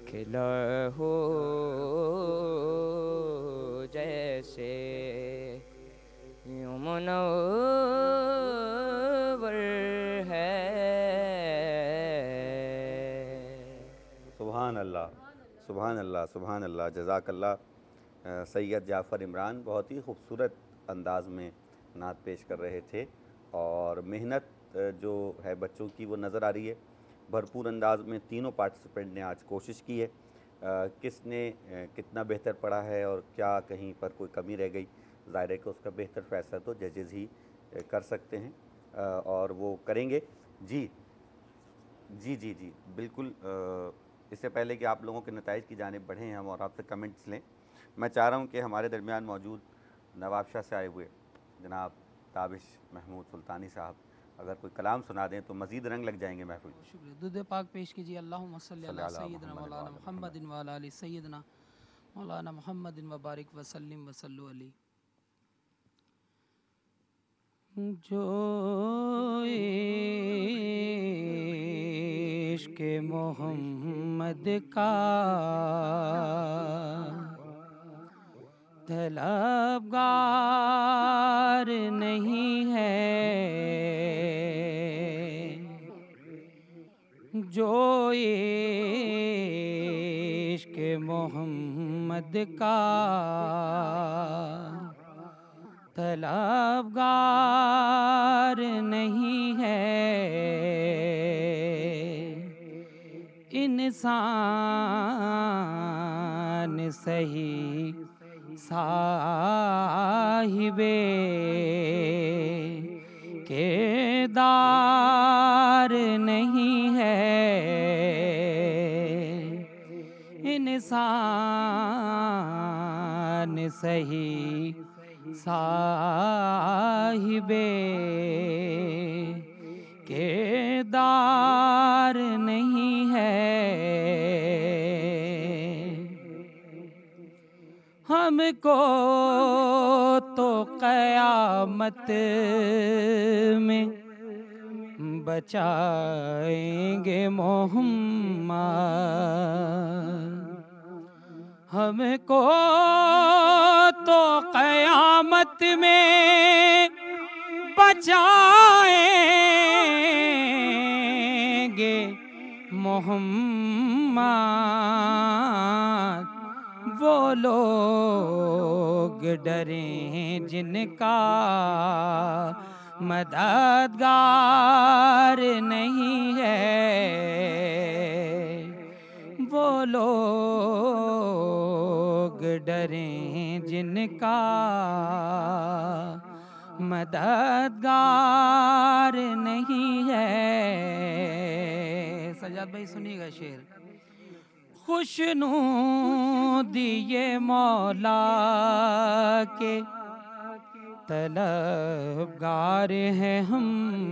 खिला हो जैसे, यूं मुनव्वर है। सुभान अल्लाह, सुभान अल्लाह, सुभान अल्लाह, जज़ाकल्लाह। सैयद जाफ़र इमरान बहुत ही खूबसूरत अंदाज़ में नात पेश कर रहे थे, और मेहनत जो है बच्चों की वो नज़र आ रही है। भरपूर अंदाज में तीनों पार्टिसिपेंट ने आज कोशिश की है। किसने कितना बेहतर पढ़ा है और क्या कहीं पर कोई कमी रह गई, ज़ाहिर है कि उसका बेहतर फ़ैसला तो जजेज़ ही कर सकते हैं, और वो करेंगे। जी जी जी जी बिल्कुल। इससे पहले कि आप लोगों के नताइज की जानिब बढ़ें हम और आपसे कमेंट्स लें, मैं चाह रहा हूँ कि हमारे दरमियान मौजूद नवाबशाह से आए हुए जनाब ताबिश महमूद सुल्तानी साहब अगर कोई कलाम सुना दें तो मज़ीद रंग लग जाएंगे महफिल। शुक्रिया। दुरूद पाक पेश कीजिए। अल्लाहुम्मा सल्ली अला सय्यिदना मौलाना मुहम्मदिन व अला आलि सय्यिदना मौलाना मुहम्मदिन व बारिक व सल्लिम व सल्लु अलैहि। जो इश्क़ मोहम्मद का तलबगार नहीं है, जो इश्क़ मोहम्मद का तलबगार नहीं है, इंसान सही साहिबे किरदार नहीं है, इंसान सही साहिबे किरदार नहीं है। हमको तो क़यामत में बचाएंगे मोहम्मद, हमको तो क़यामत में बचाएंगे मोहम्मद। वो लोग डरे जिनका मददगार नहीं है, वो लोग डरे जिनका मददगार नहीं है। सजाद भाई सुनिएगा शेर। खुशनूदी ये मौला के तलबगार हैं हम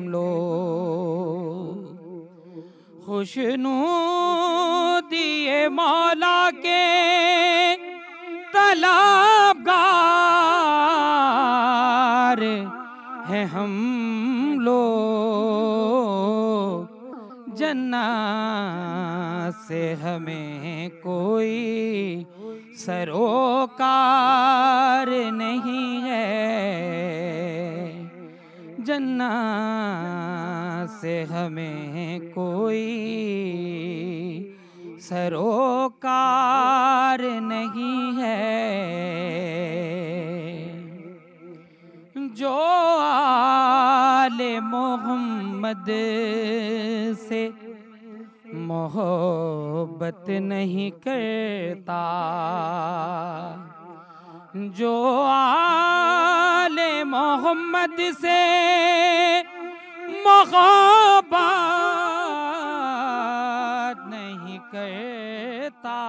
लोग, खुशनूदी ये मौला के तलबगार हैं हम लोग। जन्नत से हमें कोई सरोकार नहीं है, जन्नत से हमें कोई सरोकार नहीं है। जो आले मोहम्मद से मोहब्बत नहीं करता, जो आले मोहम्मद से मोहब्बत नहीं करता,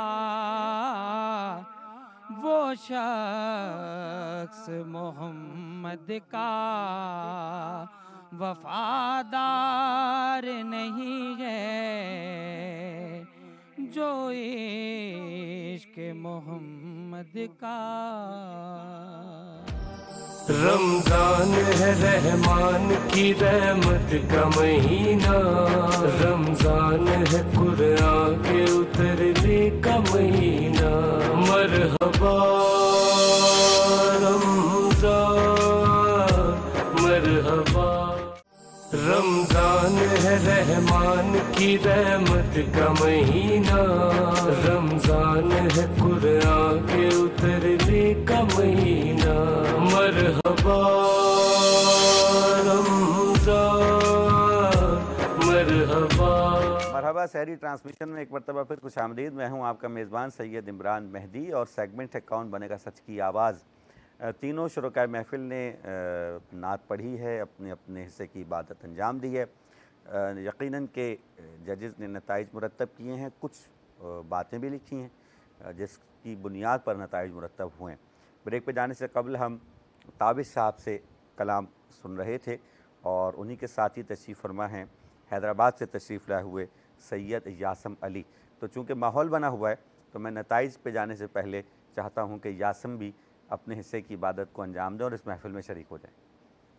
वो शख्स मोहम्मद का वफादार नहीं है। जो इश्क मोहम्मद का रमजान है रहमान की रहमत का महीना, रमजान है कुरान के उतरने का महीना। मरहबा रमजान मरहबा, रमजान है रहमान की रहमत का महीना, रमजान है कुरान के उतरने का महीना। मरहबा रमजान मरहबा। मरहबा शहरी ट्रांसमिशन में एक मरतबा फिर खुश आमदीद। मैं हूँ आपका मेज़बान सैयद इमरान मेहदी और सेगमेंट है कौन बनेगा सच की आवाज़। तीनों शुरकाए महफिल ने नात पढ़ी है, अपने अपने हिस्से की इबादत अंजाम दी है। यकीनन के जजेस ने नताइज मुरतब किए हैं, कुछ बातें भी लिखी हैं जिसकी बुनियाद पर नताइज मुरतब हुए हैं। ब्रेक पे जाने से कबल हम ताबिश साहब से कलाम सुन रहे थे और उन्हीं के साथ ही तशरीफ़ फरमा हैं हैदराबाद से तशरीफ़ लाए हुए सैयद यासम अली। तो चूँकि माहौल बना हुआ है तो मैं नताइज पे जाने से पहले चाहता हूँ कि यासम भी अपने हिस्से की इबादत को अंजाम दें और इस महफिल में शरीक हो जाए।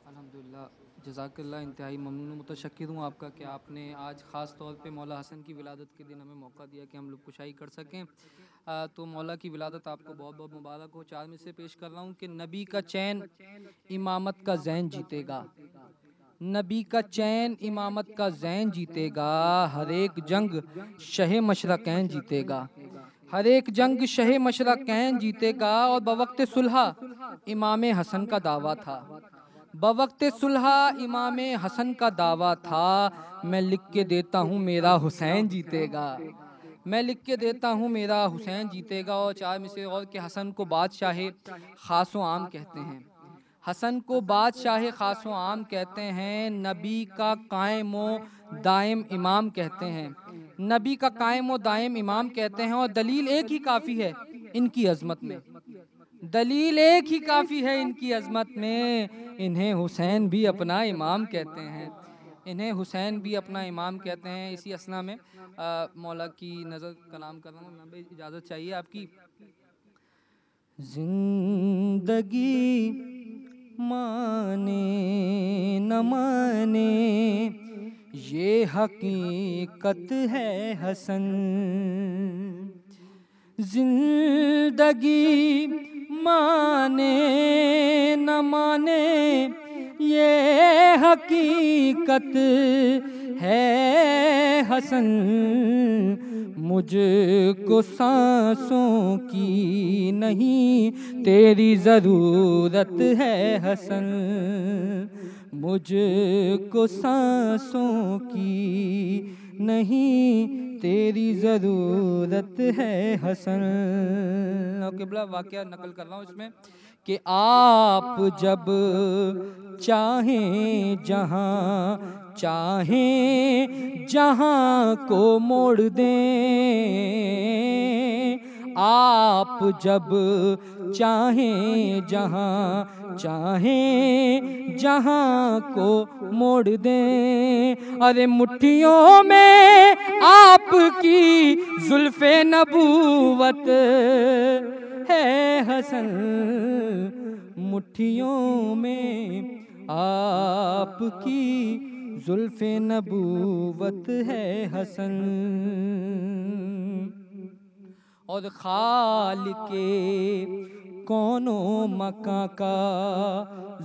अल्हम्दुलिल्लाह, जज़ाकल्लाह, इंतहाई ममनून मुतशक्किर हूँ आपका कि आपने आज ख़ास तौर पे मौला हसन की विलादत के दिन हमें मौका दिया कि हम लोग कुशाई कर सकें। तो मौला की विलादत आपको बहुत बहुत मुबारक हो। चार में से पेश कर रहा हूँ कि नबी का चैन इमामत का ज़ैन जीतेगा, नबी का चैन इमामत का ज़ैन जीतेगा, हर एक जंग शह मशरक़ैन जीतेगा, हर एक जंग शह मशरक़ैन जीतेगा। और बवक्त सुलह इमाम हसन का दावा था, बवक्त सुलह इमाम हसन का दावा था, मैं लिख के देता हूँ मेरा हुसैन जीतेगा, मैं लिख के देता हूँ मेरा हुसैन जीतेगा। और चार में से और कि हसन को बादशाह ख़ास व आम कहते हैं, हसन को बादशाह ख़ास व आम कहते हैं, नबी का कायम व दायम इमाम कहते हैं, नबी का कायम व दायम इमाम कहते हैं। और दलील एक ही काफ़ी है इनकी अज़मत में, दलील एक ही काफ़ी है इनकी अज़मत में, इन्हें हुसैन भी अपना इमाम कहते हैं, इन्हें हुसैन भी अपना इमाम कहते हैं। इसी असना में मौला की नज़र कलाम कर रहा हूँ, मैं भी इजाज़त चाहिए आपकी। जिंदगी माने न माने ये हकीकत है हसन, जिंदगी माने न माने ये हकीकत है हसन, मुझको सांसों की नहीं तेरी ज़रूरत है हसन, मुझको सांसों की नहीं तेरी ज़रूरत है हसन। और किबला वाक़या नकल कर रहा हूँ इसमें कि आप जब चाहें जहाँ चाहें जहाँ को मोड़ दें, आप जब चाहें जहाँ चाहें जहाँ को मोड़ दें, अरे मुट्ठियों में आपकी जुल्फ़े नबूवत है हसन, मुट्ठियों में आपकी जुल्फ़े नबूवत है हसन, और खालिके कौनो मका का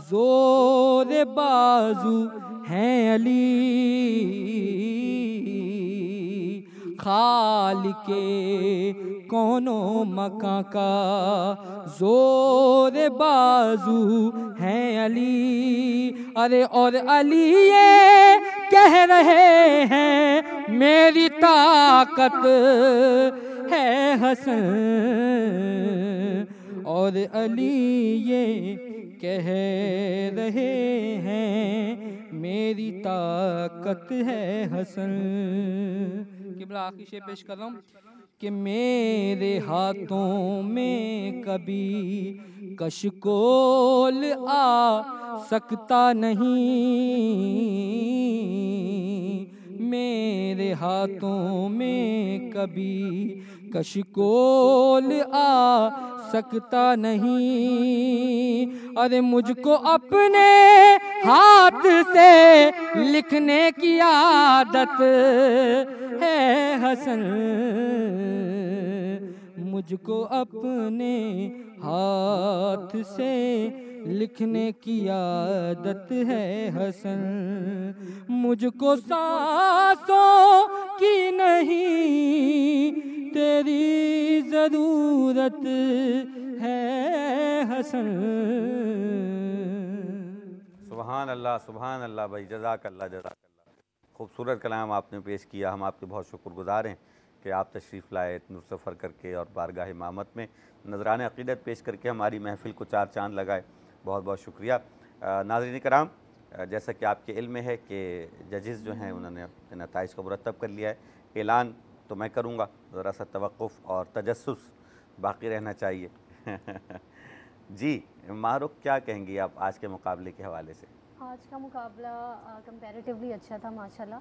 जोर बाजू हैं अली, खालिके कौनो मका का जोर बाजू हैं अली, अरे और अली ये कह रहे हैं मेरी ताकत है हसन, और अली ये कह रहे हैं मेरी ताकत है हसन। किबला आखिरी शेर पेश कर रहा हूँ कि मेरे हाथों में कभी कशकोल आ सकता नहीं, मेरे हाथों में कभी कशकोल आ सकता नहीं, अरे मुझको अपने हाथ से लिखने की आदत है हसन, मुझको अपने हाथ से लिखने की आदत है हसन, मुझको सांसों की नहीं तेरी ज़रूरत है हसन। सुभान अल्लाह भाई, जज़ाकल्लाह जज़ाकल्लाह। खूबसूरत कलाम आपने पेश किया, हम आपके बहुत शुक्रगुज़ार हैं कि आप तशरीफ़ लाए इतनी सफ़र करके और बारगाह इमामत में नज़रान अक़ीदत पेश करके हमारी महफ़िल को चार चाँद लगाए। बहुत बहुत शुक्रिया। नाज़रीन कराम, जैसा कि आपके इल्म में है कि जजेस जो हैं उन्होंने अपने नताइज को मुरतब कर लिया है। ऐलान तो मैं करूँगा, ज़रा सा तवक़्क़ुफ़ और तजस्सुस बाकी रहना चाहिए। जी मारूक, क्या कहेंगी आप आज के मुकाबले के हवाले से? आज का मुकाबला कंपैरेटिवली अच्छा था माशाल्लाह,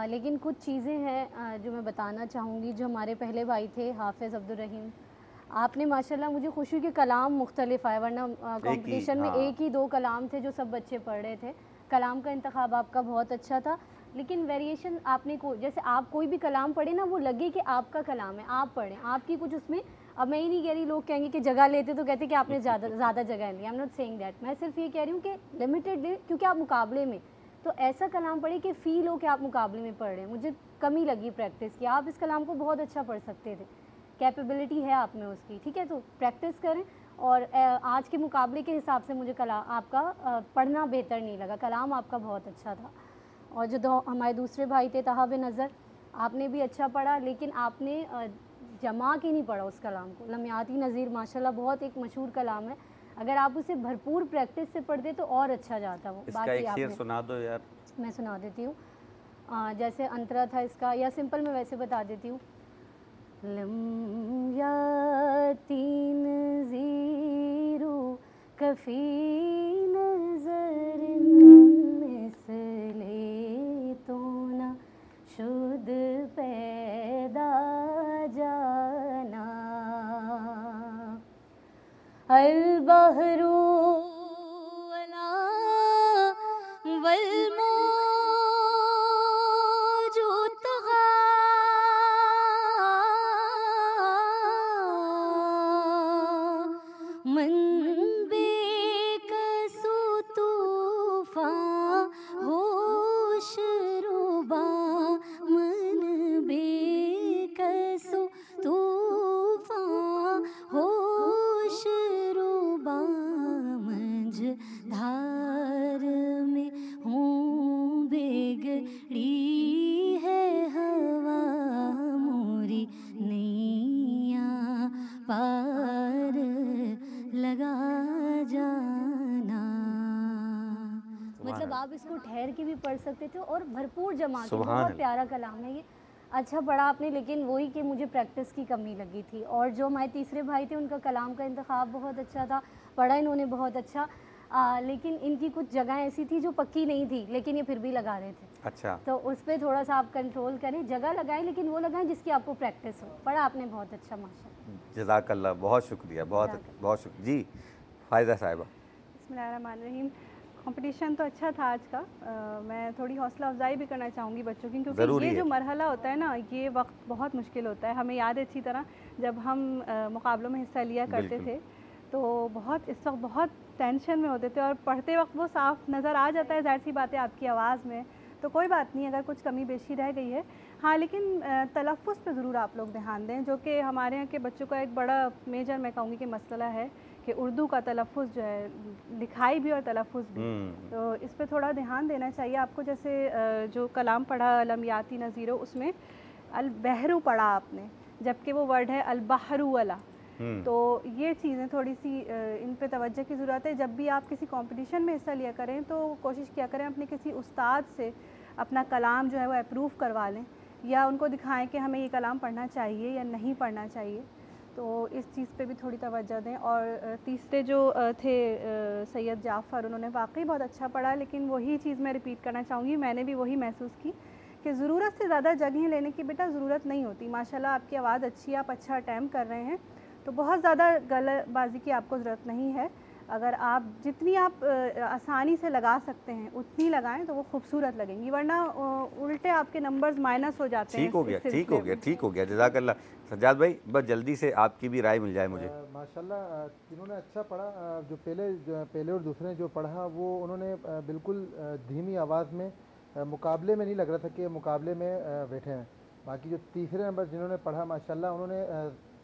लेकिन कुछ चीज़ें हैं जो मैं बताना चाहूँगी। जो हमारे पहले भाई थे हाफिज़ अब्दुल रहीम, आपने माशाल्लाह मुझे खुशी के कलाम मुख्तलिफ आए, वरना कंपटीशन में एक ही दो कलाम थे जो सब बच्चे पढ़ रहे थे। कलाम का इंतखाब आपका बहुत अच्छा था, लेकिन वेरिएशन आपने जैसे आप कोई भी कलाम पढ़े ना, वो लगे कि आपका कलाम है, आप पढ़ें, आपकी कुछ उसमें। अब मैं ही नहीं कह रही, लोग कहेंगे कि जगह लेते तो कहते कि आपने ज़्यादा जगह ली। I am not saying that, मैं सिर्फ ये कह रही हूँ कि लिमिटेड ले, क्योंकि आप मुकाबले में तो ऐसा कलाम पढ़े कि फ़ील हो कि आप मुकाबले में पढ़ रहे हैं। मुझे कमी लगी प्रैक्टिस की, आप इस कलाम को बहुत अच्छा पढ़ सकते थे, कैपेबिलिटी है आप में उसकी, ठीक है। तो प्रैक्टिस करें। और आज के मुकाबले के हिसाब से मुझे आपका पढ़ना बेहतर नहीं लगा, कलाम आपका बहुत अच्छा था। और जो हमारे दूसरे भाई थे तहा बिन नज़र, आपने भी अच्छा पढ़ा, लेकिन आपने जमा के नहीं पढ़ा उस कलाम को। लम्याती नज़ीर माशाल्लाह बहुत एक मशहूर कलाम है, अगर आप उसे भरपूर प्रैक्टिस से पढ़ते तो और अच्छा जाता वो। इसका एक शेर सुना दो यार। मैं सुना देती हूँ, जैसे अंतरा था इसका, या सिंपल मैं वैसे बता देती हूँ। लम्याती नज़ीरू कफ़ी नज़र मिसले तो न शुद पैदा जाना, अल बहरू वला वल मौजू तगा मन बेकसू तूफान होश रुबा मन बेकसू तूफान होश रुबा मंझ धार में हूँ बिगड़ी है हवा मोरी नैया पार लगा जाना। मतलब आप इसको ठहर के भी पढ़ सकते थे और भरपूर जमा के, बहुत प्यारा कलाम है ये। अच्छा पढ़ा आपने, लेकिन वही कि मुझे प्रैक्टिस की कमी लगी थी। और जो हमारे तीसरे भाई थे उनका कलाम का इंतखाब बहुत अच्छा था, पढ़ा इन्होंने बहुत अच्छा, लेकिन इनकी कुछ जगह ऐसी थी जो पक्की नहीं थी, लेकिन ये फिर भी लगा रहे थे। अच्छा, तो उस पर थोड़ा सा आप कंट्रोल करें, जगह लगाएं लेकिन वो लगाएं जिसकी आपको प्रैक्टिस हो। पढ़ा आपने बहुत अच्छा, माशाल्लाह। जज़ाकल्लाह, बहुत शुक्रिया, बहुत शुक्रिया जी। फ़ायदा साहिबा। बिस्मिल्लाहिर्रहमानिर्रहीम। कंपटीशन तो अच्छा था आज का। मैं थोड़ी हौसला अफजाई भी करना चाहूँगी बच्चों की, क्योंकि ये जो मरहला होता है ना, ये वक्त बहुत मुश्किल होता है। हमें याद है अच्छी तरह जब हम मुकाबलों में हिस्सा लिया करते थे तो बहुत इस वक्त बहुत टेंशन में होते थे, और पढ़ते वक्त वो साफ नज़र आ जाता है, ज़ाहिर सी बात है आपकी आवाज़ में। तो कोई बात नहीं अगर कुछ कमी बेशी रह गई है, हाँ, लेकिन तलफ़्फ़ुज़ पे ज़रूर आप लोग ध्यान दें, जो कि हमारे यहाँ के बच्चों का एक बड़ा मेजर मैं कहूँगी कि मसला है कि उर्दू का तलफ़्फ़ुज़ जो है, लिखाई भी और तलफ़्फ़ुज़ भी, तो इस पे थोड़ा ध्यान देना चाहिए आपको। जैसे जो कलाम पढ़ा लम याती नज़ीरो, उसमें अल बहरू पढ़ा आपने, जबकि वो वर्ड है अल बहरू वाला। तो ये चीज़ें थोड़ी सी इन पे तवज्जो की ज़रूरत है। जब भी आप किसी कंपटीशन में हिस्सा लिया करें तो कोशिश किया करें अपने किसी उस्ताद से अपना कलाम जो है वो अप्रूव करवा लें, या उनको दिखाएं कि हमें ये कलाम पढ़ना चाहिए या नहीं पढ़ना चाहिए। तो इस चीज़ पे भी थोड़ी तवज्जो दें। और तीसरे जो थे सैयद जाफ़र, उन्होंने वाकई बहुत अच्छा पढ़ा, लेकिन वही चीज़ मैं रिपीट करना चाहूँगी, मैंने भी वही महसूस की कि ज़रूरत से ज़्यादा जगह लेने की बेटा ज़रूरत नहीं होती। माशाल्लाह आपकी आवाज़ अच्छी है, आप अच्छा अटैम्प्ट कर रहे हैं, तो बहुत ज़्यादा गलतबाजी की आपको ज़रूरत नहीं है। अगर आप जितनी आप आसानी से लगा सकते हैं उतनी लगाएं तो वो खूबसूरत लगेंगी, वरना उल्टे आपके नंबर्स माइनस हो जाते हैं। ठीक हो गया, ठीक हो गया, ठीक हो गया, जज़ाकल्लाह। सज्जाद भाई, बस जल्दी से आपकी भी राय मिल जाए मुझे। माशाल्लाह इन्होंने अच्छा पढ़ा। जो पहले और दूसरे ने जो पढ़ा वो उन्होंने बिल्कुल धीमी आवाज़ में, मुकाबले में नहीं लग रहा था कि मुकाबले में बैठे हैं। बाकी जो तीसरे नंबर जिन्होंने पढ़ा माशाल्लाह उन्होंने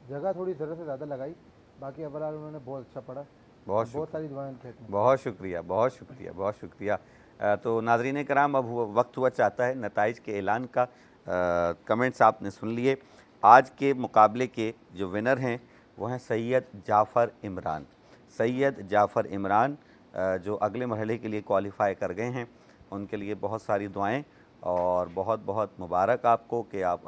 जगह थोड़ी ज़रूरत से ज़्यादा लगाई, बाकी ओवरऑल उन्होंने बहुत अच्छा पढ़ा। बहुत सारी दुआएं थे। बहुत शुक्रिया, बहुत शुक्रिया, बहुत शुक्रिया। तो नाज़रीन कराम, अब वक्त हुआ चाहता है नताइज के ऐलान का। कमेंट्स आपने सुन लिए। आज के मुकाबले के जो विनर हैं वो हैं सैयद जाफ़र इमरान। सैयद जाफ़र इमरान जो अगले मरहले के लिए क्वालिफ़ाई कर गए हैं, उनके लिए बहुत सारी दुआएं और बहुत बहुत मुबारक आपको कि आप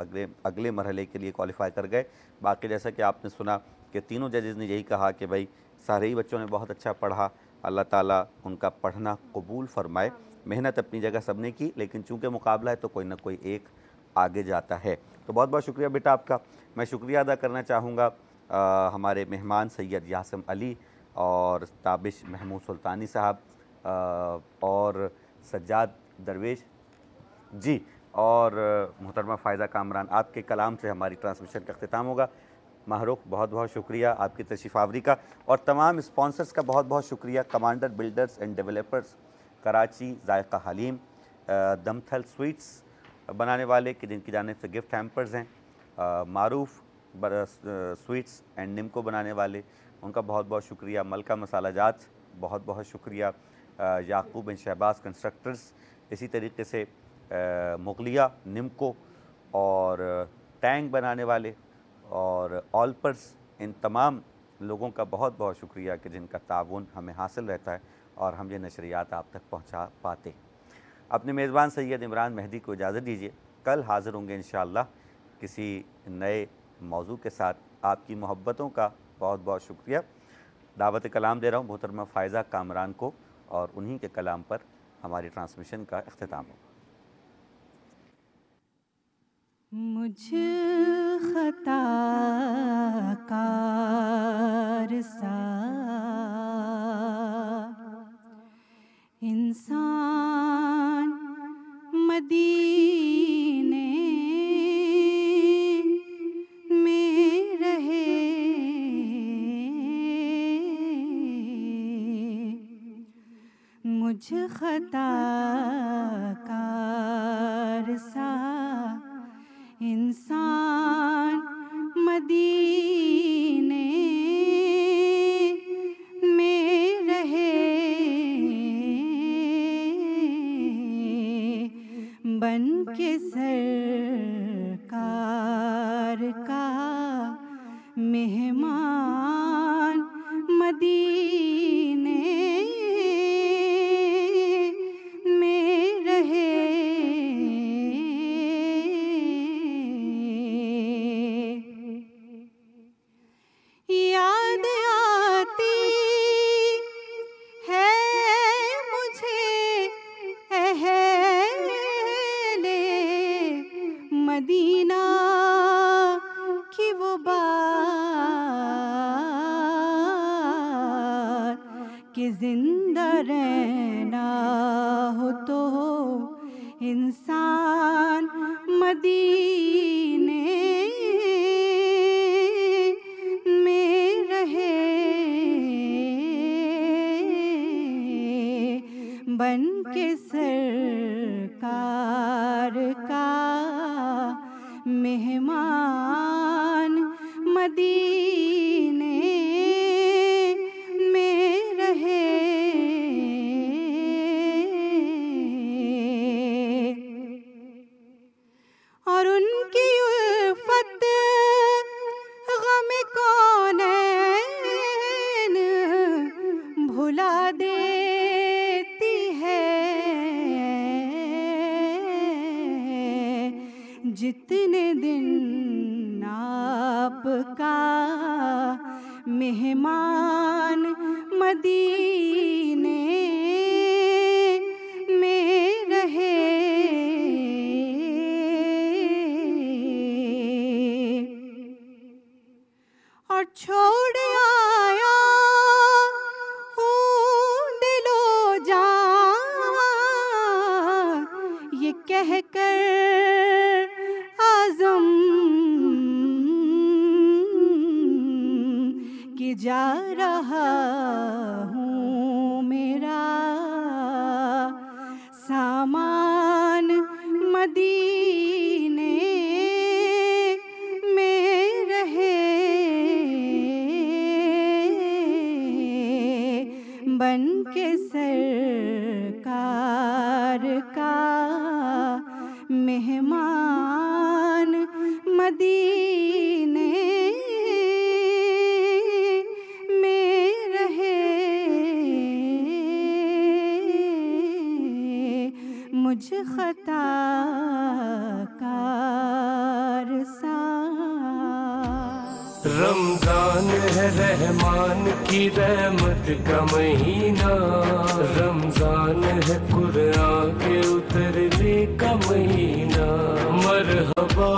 अगले मरहले के लिए क्वालिफ़ाई कर गए। बाकी जैसा कि आपने सुना कि तीनों जजेज़ ने यही कहा कि भाई सारे ही बच्चों ने बहुत अच्छा पढ़ा, अल्लाह ताला उनका पढ़ना कबूल फ़रमाए। मेहनत अपनी जगह सब ने की, लेकिन चूँकि मुकाबला है तो कोई ना कोई एक आगे जाता है। तो बहुत बहुत शुक्रिया बेटा आपका। मैं शुक्रिया अदा करना चाहूँगा हमारे मेहमान सैयद यासिम अली और ताबिश महमूद सुल्तानी साहब और सज्जाद दरवेश जी, और मोहतरमा फ़ायदा कामरान। आपके कलाम से हमारी ट्रांसमिशन का अख्तिताम होगा। माहरूख, बहुत बहुत शुक्रिया आपकी तशरीफ़ आवरी का, और तमाम स्पॉन्सर्स का बहुत बहुत शुक्रिया। Commander Builders and Developers Karachi, Zaiqa Haleem, Damthal Sweets बनाने वाले कि जिनकी जानिब से गिफ्ट हैम्पर्स हैं, मारूफ स्वीट्स एंड निम्को बनाने वाले, उनका बहुत बहुत शुक्रिया। मलका मसाला जात, बहुत बहुत शुक्रिया। याकूब बिन शहबाज कंस्ट्रक्टर्स, इसी तरीके से मुगलिया, निम्को और टैंक बनाने वाले और ऑलपर्स, इन तमाम लोगों का बहुत बहुत शुक्रिया कि जिनका ताउन हमें हासिल रहता है और हम ये नशरियात आप तक पहुंचा पाते। अपने मेज़बान सैयद इमरान मेहदी को इजाज़त दीजिए। कल हाज़िर होंगे इंशाअल्लाह किसी नए मौजू के साथ। आपकी मोहब्बतों का बहुत बहुत शुक्रिया। दावत कलाम दे रहा हूँ मोहतरमा फ़ायज़ा कामरान को, और उन्हीं के कलाम पर हमारी ट्रांसमिशन का अख्तिताम होगा। मुझ खताकार सा मदीने में रहे, मुझ खताकार सा इंसान मदीने में रहे, बन के सरकार का मेहमान मदीने में रहे। याद आती है मुझे अहले मदीना की वो बात कि जिंदा रहना हो तो इंसान मदीने में रहे, बन के सरकार का मेहमान मदीने में रहे। और उनकी उल्फत गम कौनैन भुला देती है, जितने दिन आपका मेहमान मदीने में रहे। और छोड़ आया हूँ दिलो जान ये कहकर आज़म कि जा रहा हूँ मेरा सामान मदीने में रहे, बन के सरकार का मेहमान मदीने में रहे, मुझ खताकार सा। रमजान है रहमान की रहमत का महीना, रमजान है कुरान के उतरने का महीना। मरहबा